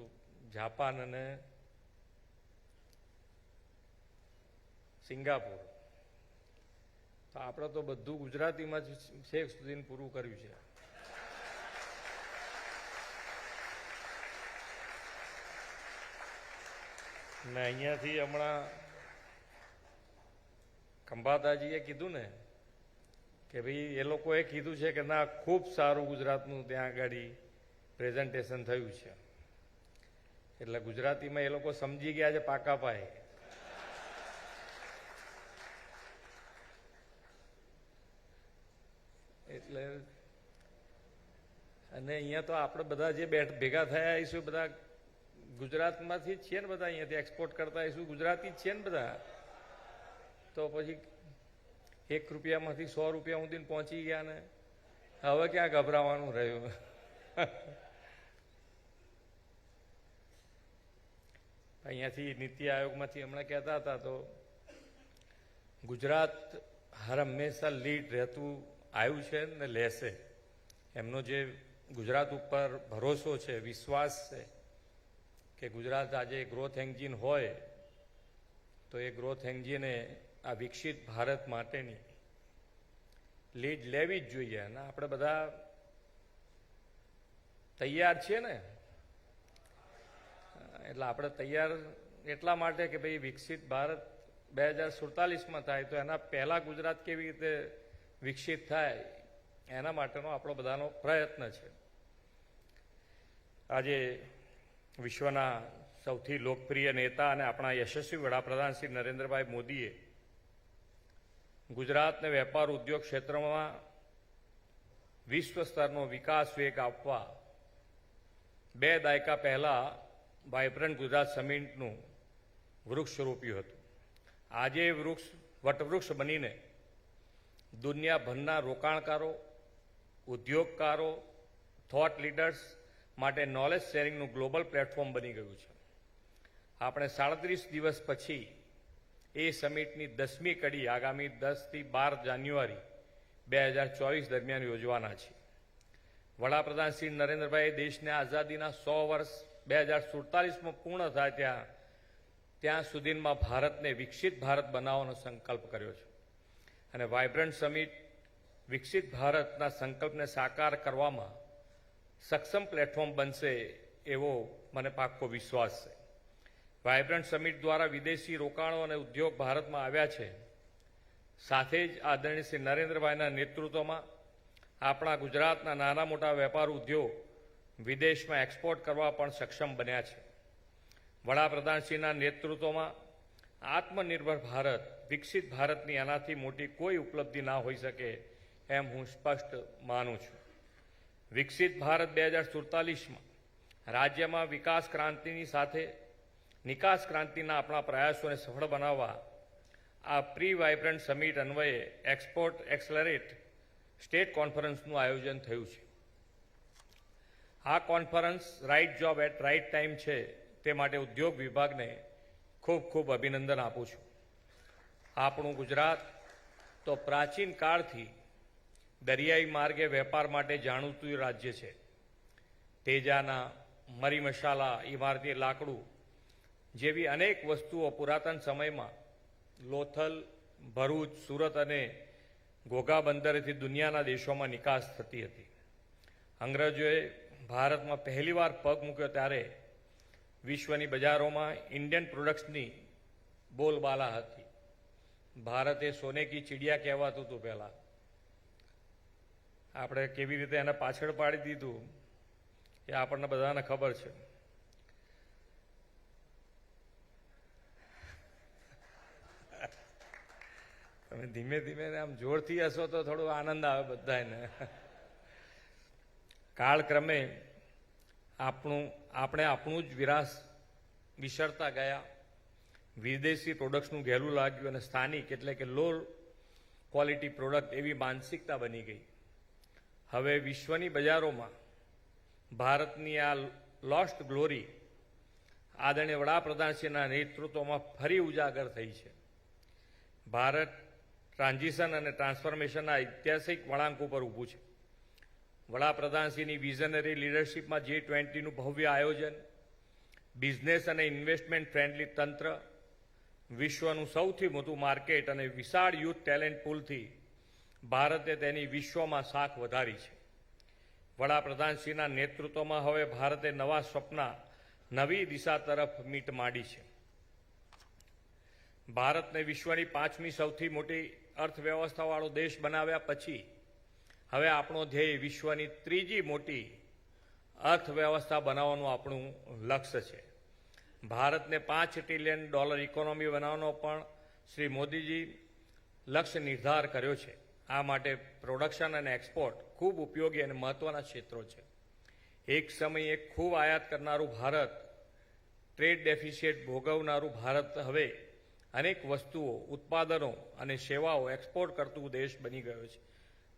જાપાન અને સિંગાપુર, તો આપણે તો બધું ગુજરાતીમાં જ છેક સુધી પૂરું કર્યું છે. ને અહીંયાથી હમણાં ખંભાતાજીએ કીધું ને કે ભાઈ એ લોકોએ કીધું છે કે ના ખૂબ સારું ગુજરાતનું ત્યાં આગળ પ્રેઝન્ટેશન થયું છે, એટલે ગુજરાતીમાં એ લોકો સમજી ગયા છે પાકા પાયે. એટલે અને અહીંયા તો આપણે બધા જે ભેગા થયા આવીશું બધા ગુજરાતમાંથી જ છીએ ને, બધા અહીંયાથી એક્સપોર્ટ કરતા આવીશું ગુજરાતી જ છીએ ને બધા. તો પછી 1 રૂપિયામાંથી 100 રૂપિયા સુધી પહોંચી ગયા ને હવે ક્યાં ગભરાવાનું રહ્યું. અહીંયાથી નીતિ આયોગમાંથી હમણાં કહેતા હતા તો ગુજરાત હર હંમેશા લીડ રહેતું આવ્યું છે ને લેશે. એમનો જે ગુજરાત ઉપર ભરોસો છે, વિશ્વાસ છે કે ગુજરાત આજે ગ્રોથ એન્જિન હોય તો એ ગ્રોથ એન્જિને આ વિકસિત ભારત માટેની લીડ લેવી જ જોઈએ. અને આપણે બધા તૈયાર છીએ ને, એટલે આપણે તૈયાર એટલા માટે કે ભાઈ વિકસિત ભારત 2047માં થાય તો એના પહેલાં ગુજરાત કેવી રીતે વિકસિત થાય એના માટેનો આપણો બધાનો પ્રયત્ન છે. આજે વિશ્વના સૌથી લોકપ્રિય નેતા અને આપણા યશસ્વી વડાપ્રધાન શ્રી નરેન્દ્રભાઈ મોદીએ ગુજરાતને વેપાર ઉદ્યોગ ક્ષેત્રમાં વિશ્વ સ્તરનો વિકાસ વેગ આપવા 2 દાયકા પહેલા વાઇબ્રન્ટ ગુજરાત સમિટનું વૃક્ષ રોપ્યું હતું. આજે વટવૃક્ષ બનીને દુનિયાભરના રોકાણકારો, ઉદ્યોગકારો, થોટ લીડર્સ માટે નોલેજ શેરિંગનું ગ્લોબલ પ્લેટફોર્મ બની ગયું છે. આપણે 37 દિવસ પછી એ સમિટની 10મી કડી આગામી 10 થી 12 જાન્યુઆરી 2024 દરમિયાન યોજવાના છે. વડાપ્રધાન શ્રી નરેન્દ્રભાઈ દેશને આઝાદીના 100 વર્ષ 2047માં પૂર્ણ થાય ત્યાં સુધીમાં ભારતને વિકસિત ભારત બનાવવાનો સંકલ્પ કર્યો છે અને વાઇબ્રન્ટ સમિટ વિકસિત ભારતના સંકલ્પને સાકાર કરવામાં સક્ષમ પ્લેટફોર્મ બનશે એવો મને પાક્કો વિશ્વાસ છે. વાઇબ્રન્ટ સમિટ દ્વારા વિદેશી રોકાણો અને ઉદ્યોગ ભારતમાં આવ્યા છે. સાથે જ આદરણીય શ્રી નરેન્દ્રભાઈના નેતૃત્વમાં આપણા ગુજરાતના નાના મોટા વેપાર ઉદ્યોગ વિદેશમાં એક્સપોર્ટ કરવા પણ સક્ષમ બન્યા છે. વડાપ્રધાનશ્રીના નેતૃત્વમાં આત્મનિર્ભર ભારત વિકસિત ભારતની આનાથી મોટી કોઈ ઉપલબ્ધિ ના હોઈ શકે એમ હું સ્પષ્ટ માનું છું. વિકસિત ભારત 2047માં રાજ્યમાં વિકાસ ક્રાંતિની સાથે નિકાસ ક્રાંતિના આપણા પ્રયાસોને સફળ બનાવવા આ પ્રી વાઇબ્રન્ટ સમિટ અન્વયે ExportEXCELerate સ્ટેટ કોન્ફરન્સનું આયોજન થયું છે. આ conference right job at right time છે તે માટે ઉદ્યોગ વિભાગને ખૂબ ખૂબ અભિનંદન આપું છું. આપણું ગુજરાત તો પ્રાચીન કાળથી દરિયાઈ માર્ગે વેપાર માટે જાણીતું રાજ્ય છે. તેજાના, મરી મસાલા, ઇમારતી લાકડું જેવી અનેક વસ્તુઓ પુરાતન સમયમાં લોથલ, ભરૂચ, સુરત અને ઘોઘા બંદરેથી દુનિયાના દેશોમાં નિકાસ થતી હતી. અંગ્રેજોએ ભારતમાં પહેલીવાર પગ મૂક્યો ત્યારે વિશ્વની બજારોમાં ઇન્ડિયન પ્રોડક્ટ્સની બોલબાલા હતી. ભારતે સોને કી ચીડિયા કહેવાતું હતું પહેલાં. આપણે કેવી રીતે એને પાછળ પાડી દીધું એ આપણને બધાને ખબર છે. તમે ધીમે ધીમે આમ જોરથી હશો તો થોડો આનંદ આવે બધાને. કાળક્રમે આપણે આપણું જ વિસરતા ગયા. વિદેશી પ્રોડક્ટ્સનું ઘેલું લાગ્યું અને સ્થાનિક એટલે કે લો ક્વોલિટી પ્રોડક્ટ એવી માનસિકતા બની ગઈ. હવે વિશ્વની બજારોમાં ભારતની આ લોસ્ટ ગ્લોરી આદરણીય વડાપ્રધાનશ્રીના નેતૃત્વમાં ફરી ઉજાગર થઈ છે. ભારત ટ્રાન્ઝિશન અને ટ્રાન્સફોર્મેશનના ઐતિહાસિક વળાંક ઉપર ઊભું છે. વડાપ્રધાનશ્રીની વિઝનરી લીડરશીપમાં G20નું ભવ્ય આયોજન, બિઝનેસ અને ઇન્વેસ્ટમેન્ટ ફ્રેન્ડલી તંત્ર, વિશ્વનું સૌથી મોટું માર્કેટ અને વિશાળ યુથ ટેલેન્ટ પૂલથી ભારતે તેની વિશ્વમાં શાખ વધારી છે. વડાપ્રધાનશ્રીના નેતૃત્વમાં હવે ભારતે નવા સ્વપ્ના, નવી દિશા તરફ મીટ માંડી છે. ભારતને વિશ્વની 5મી સૌથી મોટી અર્થવ્યવસ્થાવાળો દેશ બનાવ્યા પછી હવે આપણો ધ્યેય વિશ્વની 3જી મોટી અર્થવ્યવસ્થા બનાવવાનું આપણું લક્ષ્ય છે. ભારતને $5 ટ્રિલિયન ઇકોનોમી બનાવવાનો પણ શ્રી મોદીજી લક્ષ્ય નિર્ધાર કર્યો છે. આ માટે પ્રોડક્શન અને એક્સપોર્ટ ખૂબ ઉપયોગી અને મહત્વના ક્ષેત્રો છે. એક સમયે ખૂબ આયાત કરનારું ભારત, ટ્રેડ ડેફિસિટ ભોગવનારું ભારત હવે અનેક વસ્તુઓ, ઉત્પાદનો અને સેવાઓ એક્સપોર્ટ કરતું દેશ બની ગયો છે.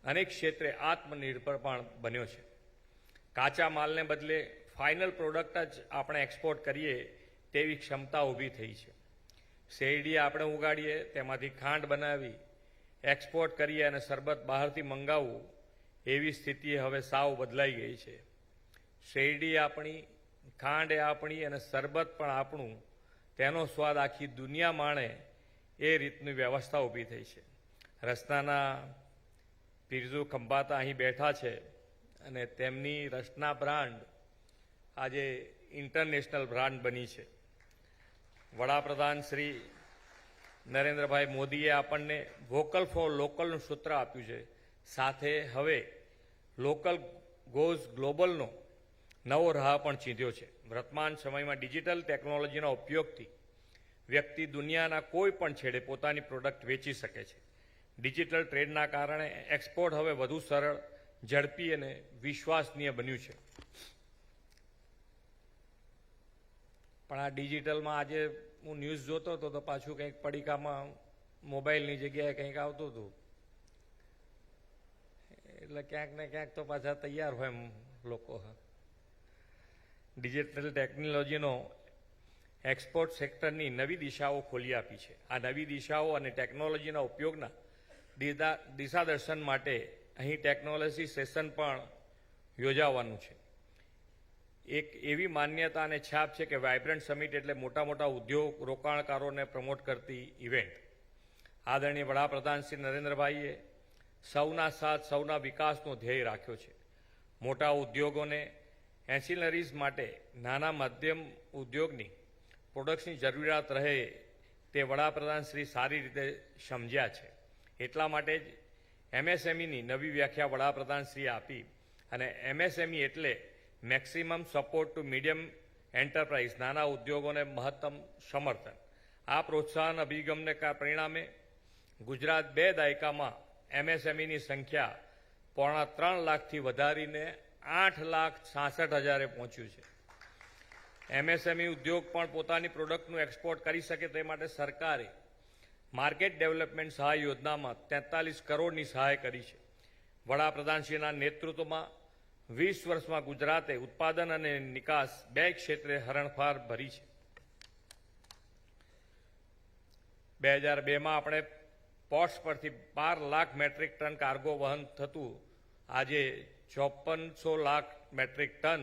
અનેક ક્ષેત્રે આત્મનિર્ભર પણ બન્યો છે. કાચા માલને બદલે ફાઇનલ પ્રોડક્ટ જ આપણે એક્સપોર્ટ કરીએ તેવી ક્ષમતા ઊભી થઈ છે. શેરડી આપણે ઉગાડીએ, તેમાંથી ખાંડ બનાવી એક્સપોર્ટ કરીએ અને શરબત બહારથી મંગાવવું એવી સ્થિતિ હવે સાવ બદલાઈ ગઈ છે. શેરડી આપણી, ખાંડ એ આપણી અને શરબત પણ આપણું, તેનો સ્વાદ આખી દુનિયા માણે એ રીતની વ્યવસ્થા ઊભી થઈ છે. રસનાના પીરજુ ખંભાતા અહીં બેઠા છે અને તેમની રસના બ્રાન્ડ આજે ઇન્ટરનેશનલ બ્રાન્ડ બની છે. વડાપ્રધાન શ્રી નરેન્દ્રભાઈ મોદીએ આપણને વોકલ ફોર લોકલનું સૂત્ર આપ્યું છે. સાથે હવે લોકલ ગોઝ ગ્લોબલનો નવો રાહ પણ ચીંધ્યો છે. વર્તમાન સમયમાં ડિજિટલ ટેકનોલોજીના ઉપયોગથી વ્યક્તિ દુનિયાના કોઈ પણ છેડે પોતાની પ્રોડક્ટ વેચી શકે છે. ડિજિટલ ટ્રેડના કારણે એક્સપોર્ટ હવે વધુ સરળ, ઝડપી અને વિશ્વસનીય બન્યું છે. પણ આ ડિજિટલમાં આજે હું ન્યૂઝ જોતો હતો તો પાછું કંઈક પડીકામાં મોબાઈલની જગ્યાએ કંઈક આવતું હતું. એટલે ક્યાંક ને ક્યાંક તો પાછા તૈયાર હોય એમ લોકો. ડિજિટલ ટેકનોલોજીનો એક્સપોર્ટ સેક્ટરની નવી દિશાઓ ખોલી આપી છે. આ નવી દિશાઓ અને ટેકનોલોજીના ઉપયોગના દિશાદર્શન માટે અહીં ટેકનોલોજી સેશન પણ યોજાવાનું છે. એક એવી માન્યતા અને છાપ છે કે વાઇબ્રન્ટ સમિટ એટલે મોટા મોટા ઉદ્યોગ રોકાણકારોને પ્રમોટ કરતી ઇવેન્ટ. આદરણીય વડાપ્રધાન શ્રી નરેન્દ્રભાઈએ સૌના સાથ સૌના વિકાસનો ધ્યેય રાખ્યો છે. મોટા ઉદ્યોગોને એન્સિલરીઝ માટે નાના મધ્યમ ઉદ્યોગની પ્રોડક્ટ્સની જરૂરિયાત રહે તે વડાપ્રધાન શ્રી સારી રીતે સમજ્યા છે. એટલા માટે જ એમએસએમઈની નવી વ્યાખ્યા વડાપ્રધાન શ્રી આપી અને એમએસએમઈ એટલે maximum support to medium enterprise, નાના ઉદ્યોગોને મહત્તમ સમર્થન. આ પ્રોત્સાહન અભિગમને પરિણામે ગુજરાત 2 દાયકામાં એમએસએમઈની સંખ્યા 3.25 લાખથી વધારીને 8,66,000 પહોંચ્યું છે. એમએસએમઈ ઉદ્યોગ પણ પોતાની પ્રોડક્ટનું એક્સપોર્ટ કરી શકે તે માટે સરકારે માર્કેટ ડેવલપમેન્ટ સહાય યોજનામાં 43 કરોડની સહાય કરી છે. વડાપ્રધાનશ્રીના નેતૃત્વમાં 20 વર્ષમાં ગુજરાતે ઉત્પાદન અને નિકાસ 2 ક્ષેત્રે હરણફાળ ભરી છે. 2002માં આપણે પોર્ટ્સ પરથી 12 લાખ મેટ્રિક ટન કાર્ગો વહન થતું આજે 5400 લાખ મેટ્રિક ટન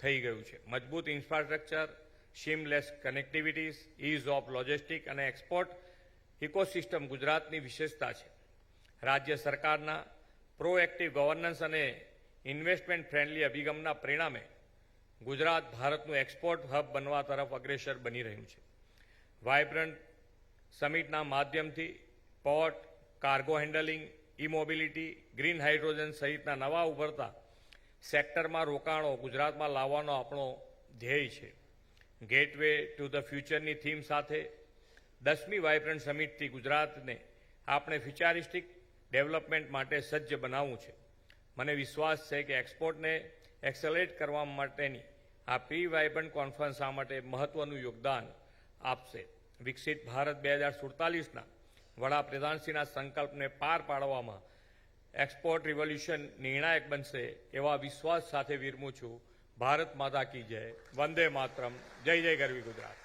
થઈ ગયું છે. મજબૂત infrastructure, seamless connectivities, ease of logistic અને એક્સપોર્ટ ઇકોસિસ્ટમ ગુજરાતની વિશેષતા છે. રાજ્ય સરકારના પ્રોએક્ટિવ ગવર્નન્સ અને ઇન્વેસ્ટમેન્ટ ફ્રેન્ડલી અભિગમના પરિણામે ગુજરાત ભારતનું એક્સપોર્ટ હબ બનવા તરફ અગ્રેસર બની રહ્યું છે. વાઇબ્રન્ટ સમિટના માધ્યમથી પોર્ટ, કાર્ગો હેન્ડલિંગ, ઈ મોબિલિટી, ગ્રીન હાઇડ્રોજન સહિતના નવા ઉભરતા સેક્ટરમાં રોકાણો ગુજરાતમાં લાવવાનો આપણો ધ્યેય છે. ગેટવે ટુ ધ ફ્યુચરની થીમ સાથે 10મી વાઇબ્રન્ટ સમિટથી ગુજરાતને આપણે ફ્યુચરિસ્ટિક ડેવલપમેન્ટ માટે સજ્જ બનાવવું છે. મને વિશ્વાસ છે કે એક્સપોર્ટને એક્સેલરેટ કરવા માટેની આ પ્રી વાઇબ્રન્ટ કોન્ફરન્સ આ માટે મહત્વનું યોગદાન આપશે. વિકસિત ભારત 2047ના વડાપ્રધાનશ્રીના સંકલ્પને પાર પાડવામાં એક્સપોર્ટ રિવોલ્યુશન નિર્ણાયક બનશે એવા વિશ્વાસ સાથે વિરમું છું. ભારત માતા કી જય. વંદે માતરમ. જય જય ગરવી ગુજરાત.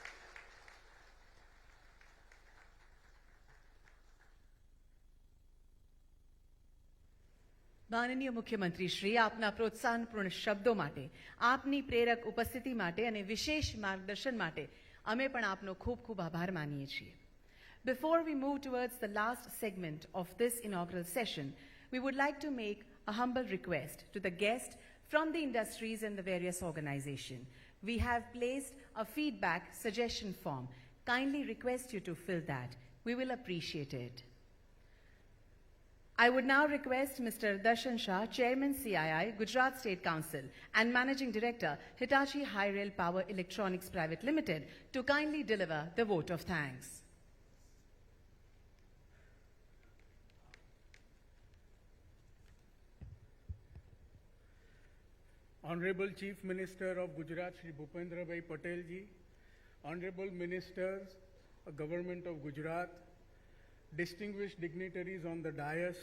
માનનીય મુખ્યમંત્રી શ્રી, આપના પ્રોત્સાહનપૂર્ણ શબ્દો માટે, આપની પ્રેરક ઉપસ્થિતિ માટે અને વિશેષ માર્ગદર્શન માટે અમે પણ આપનો ખૂબ ખૂબ આભાર માનીએ છીએ. Before we move towards the last segment of this inaugural session, we would like to make a humble request to the guests from the industries and the various organizations. We have placed a feedback suggestion form. Kindly request you to fill that. We will appreciate it. I would now request Mr. Darshan Shah, Chairman CII, Gujarat State Council and Managing Director, Hitachi High Rail Power Electronics Private Limited, to kindly deliver the vote of thanks. Honorable Chief Minister of Gujarat, Shri Bhupendra Bhai Patel ji, Honorable Ministers, Government of Gujarat, distinguished dignitaries on the dais,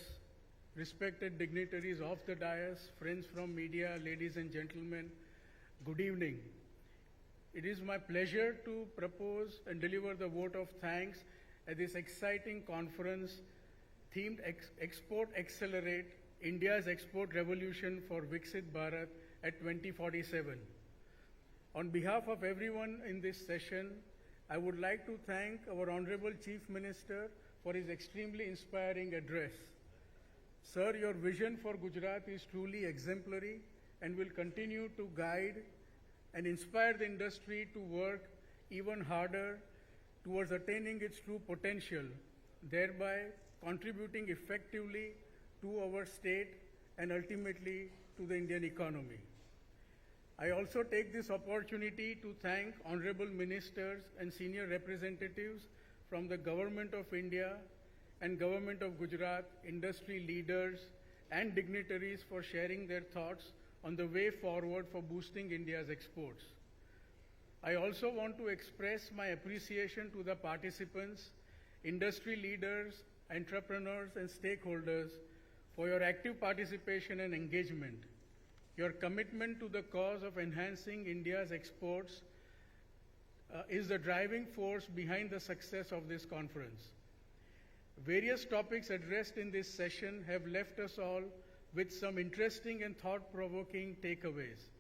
respected dignitaries of the dais, friends from media, ladies and gentlemen, good evening. It is my pleasure to propose and deliver the vote of thanks at this exciting conference themed ExportEXCELerate, India's Export Revolution for Viksit Bharat at 2047. On behalf of everyone in this session, I would like to thank our Honorable Chief Minister for his extremely inspiring address. Sir, your vision for Gujarat is truly exemplary and will continue to guide and inspire the industry to work even harder towards attaining its true potential, thereby contributing effectively to our state and ultimately to the Indian economy. I also take this opportunity to thank honorable ministers and senior representatives from the Government of India and Government of Gujarat, industry leaders and dignitaries for sharing their thoughts on the way forward for boosting India's exports. I also want to express my appreciation to the participants, industry leaders, entrepreneurs and stakeholders for your active participation and engagement. Your commitment to the cause of enhancing India's exports is the driving force behind the success of this conference. Various topics addressed in this session have left us all with some interesting and thought-provoking takeaways.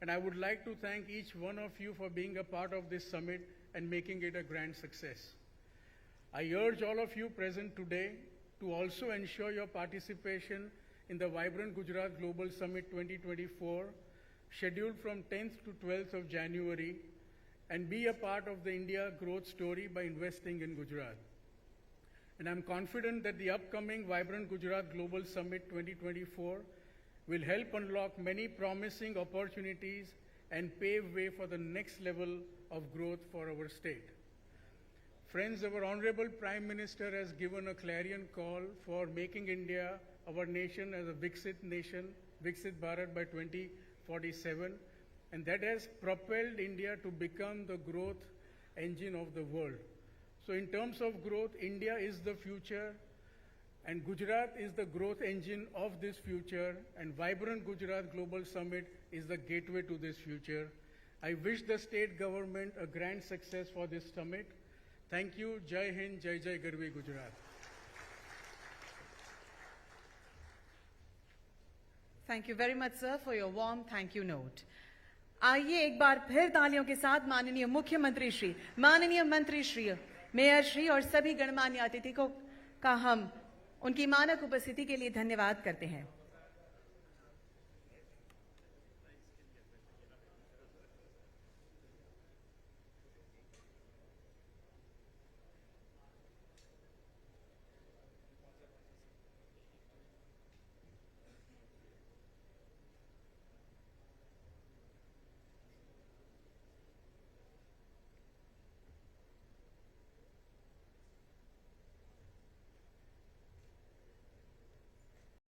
And I would like to thank each one of you for being a part of this summit and making it a grand success. I urge all of you present today to also ensure your participation in the Vibrant Gujarat Global Summit 2024, scheduled from 10th to 12th of January, and be a part of the India growth story by investing in Gujarat. And I'm confident that the upcoming Vibrant Gujarat Global Summit 2024 will help unlock many promising opportunities and pave way for the next level of growth for our state. Friends, our Honorable Prime Minister has given a clarion call for making India, our nation, as a Viksit nation, Viksit Bharat by 2047, and that has propelled India to become the growth engine of the world. So in terms of growth, India is the future, and Gujarat is the growth engine of this future, and Vibrant Gujarat Global Summit is the gateway to this future. I wish the state government a grand success for this summit. Thank you. Jai Hind, Jai Jai Garvi Gujarat. Thank you very much, sir, for your warm thank you note. आइए एक बार फिर तालियों के साथ माननीय मुख्यमंत्री श्री, माननीय मंत्री श्री, मेयर श्री और सभी गणमान्य अतिथियों का हम उनकी मानक उपस्थिति के लिए धन्यवाद करते हैं।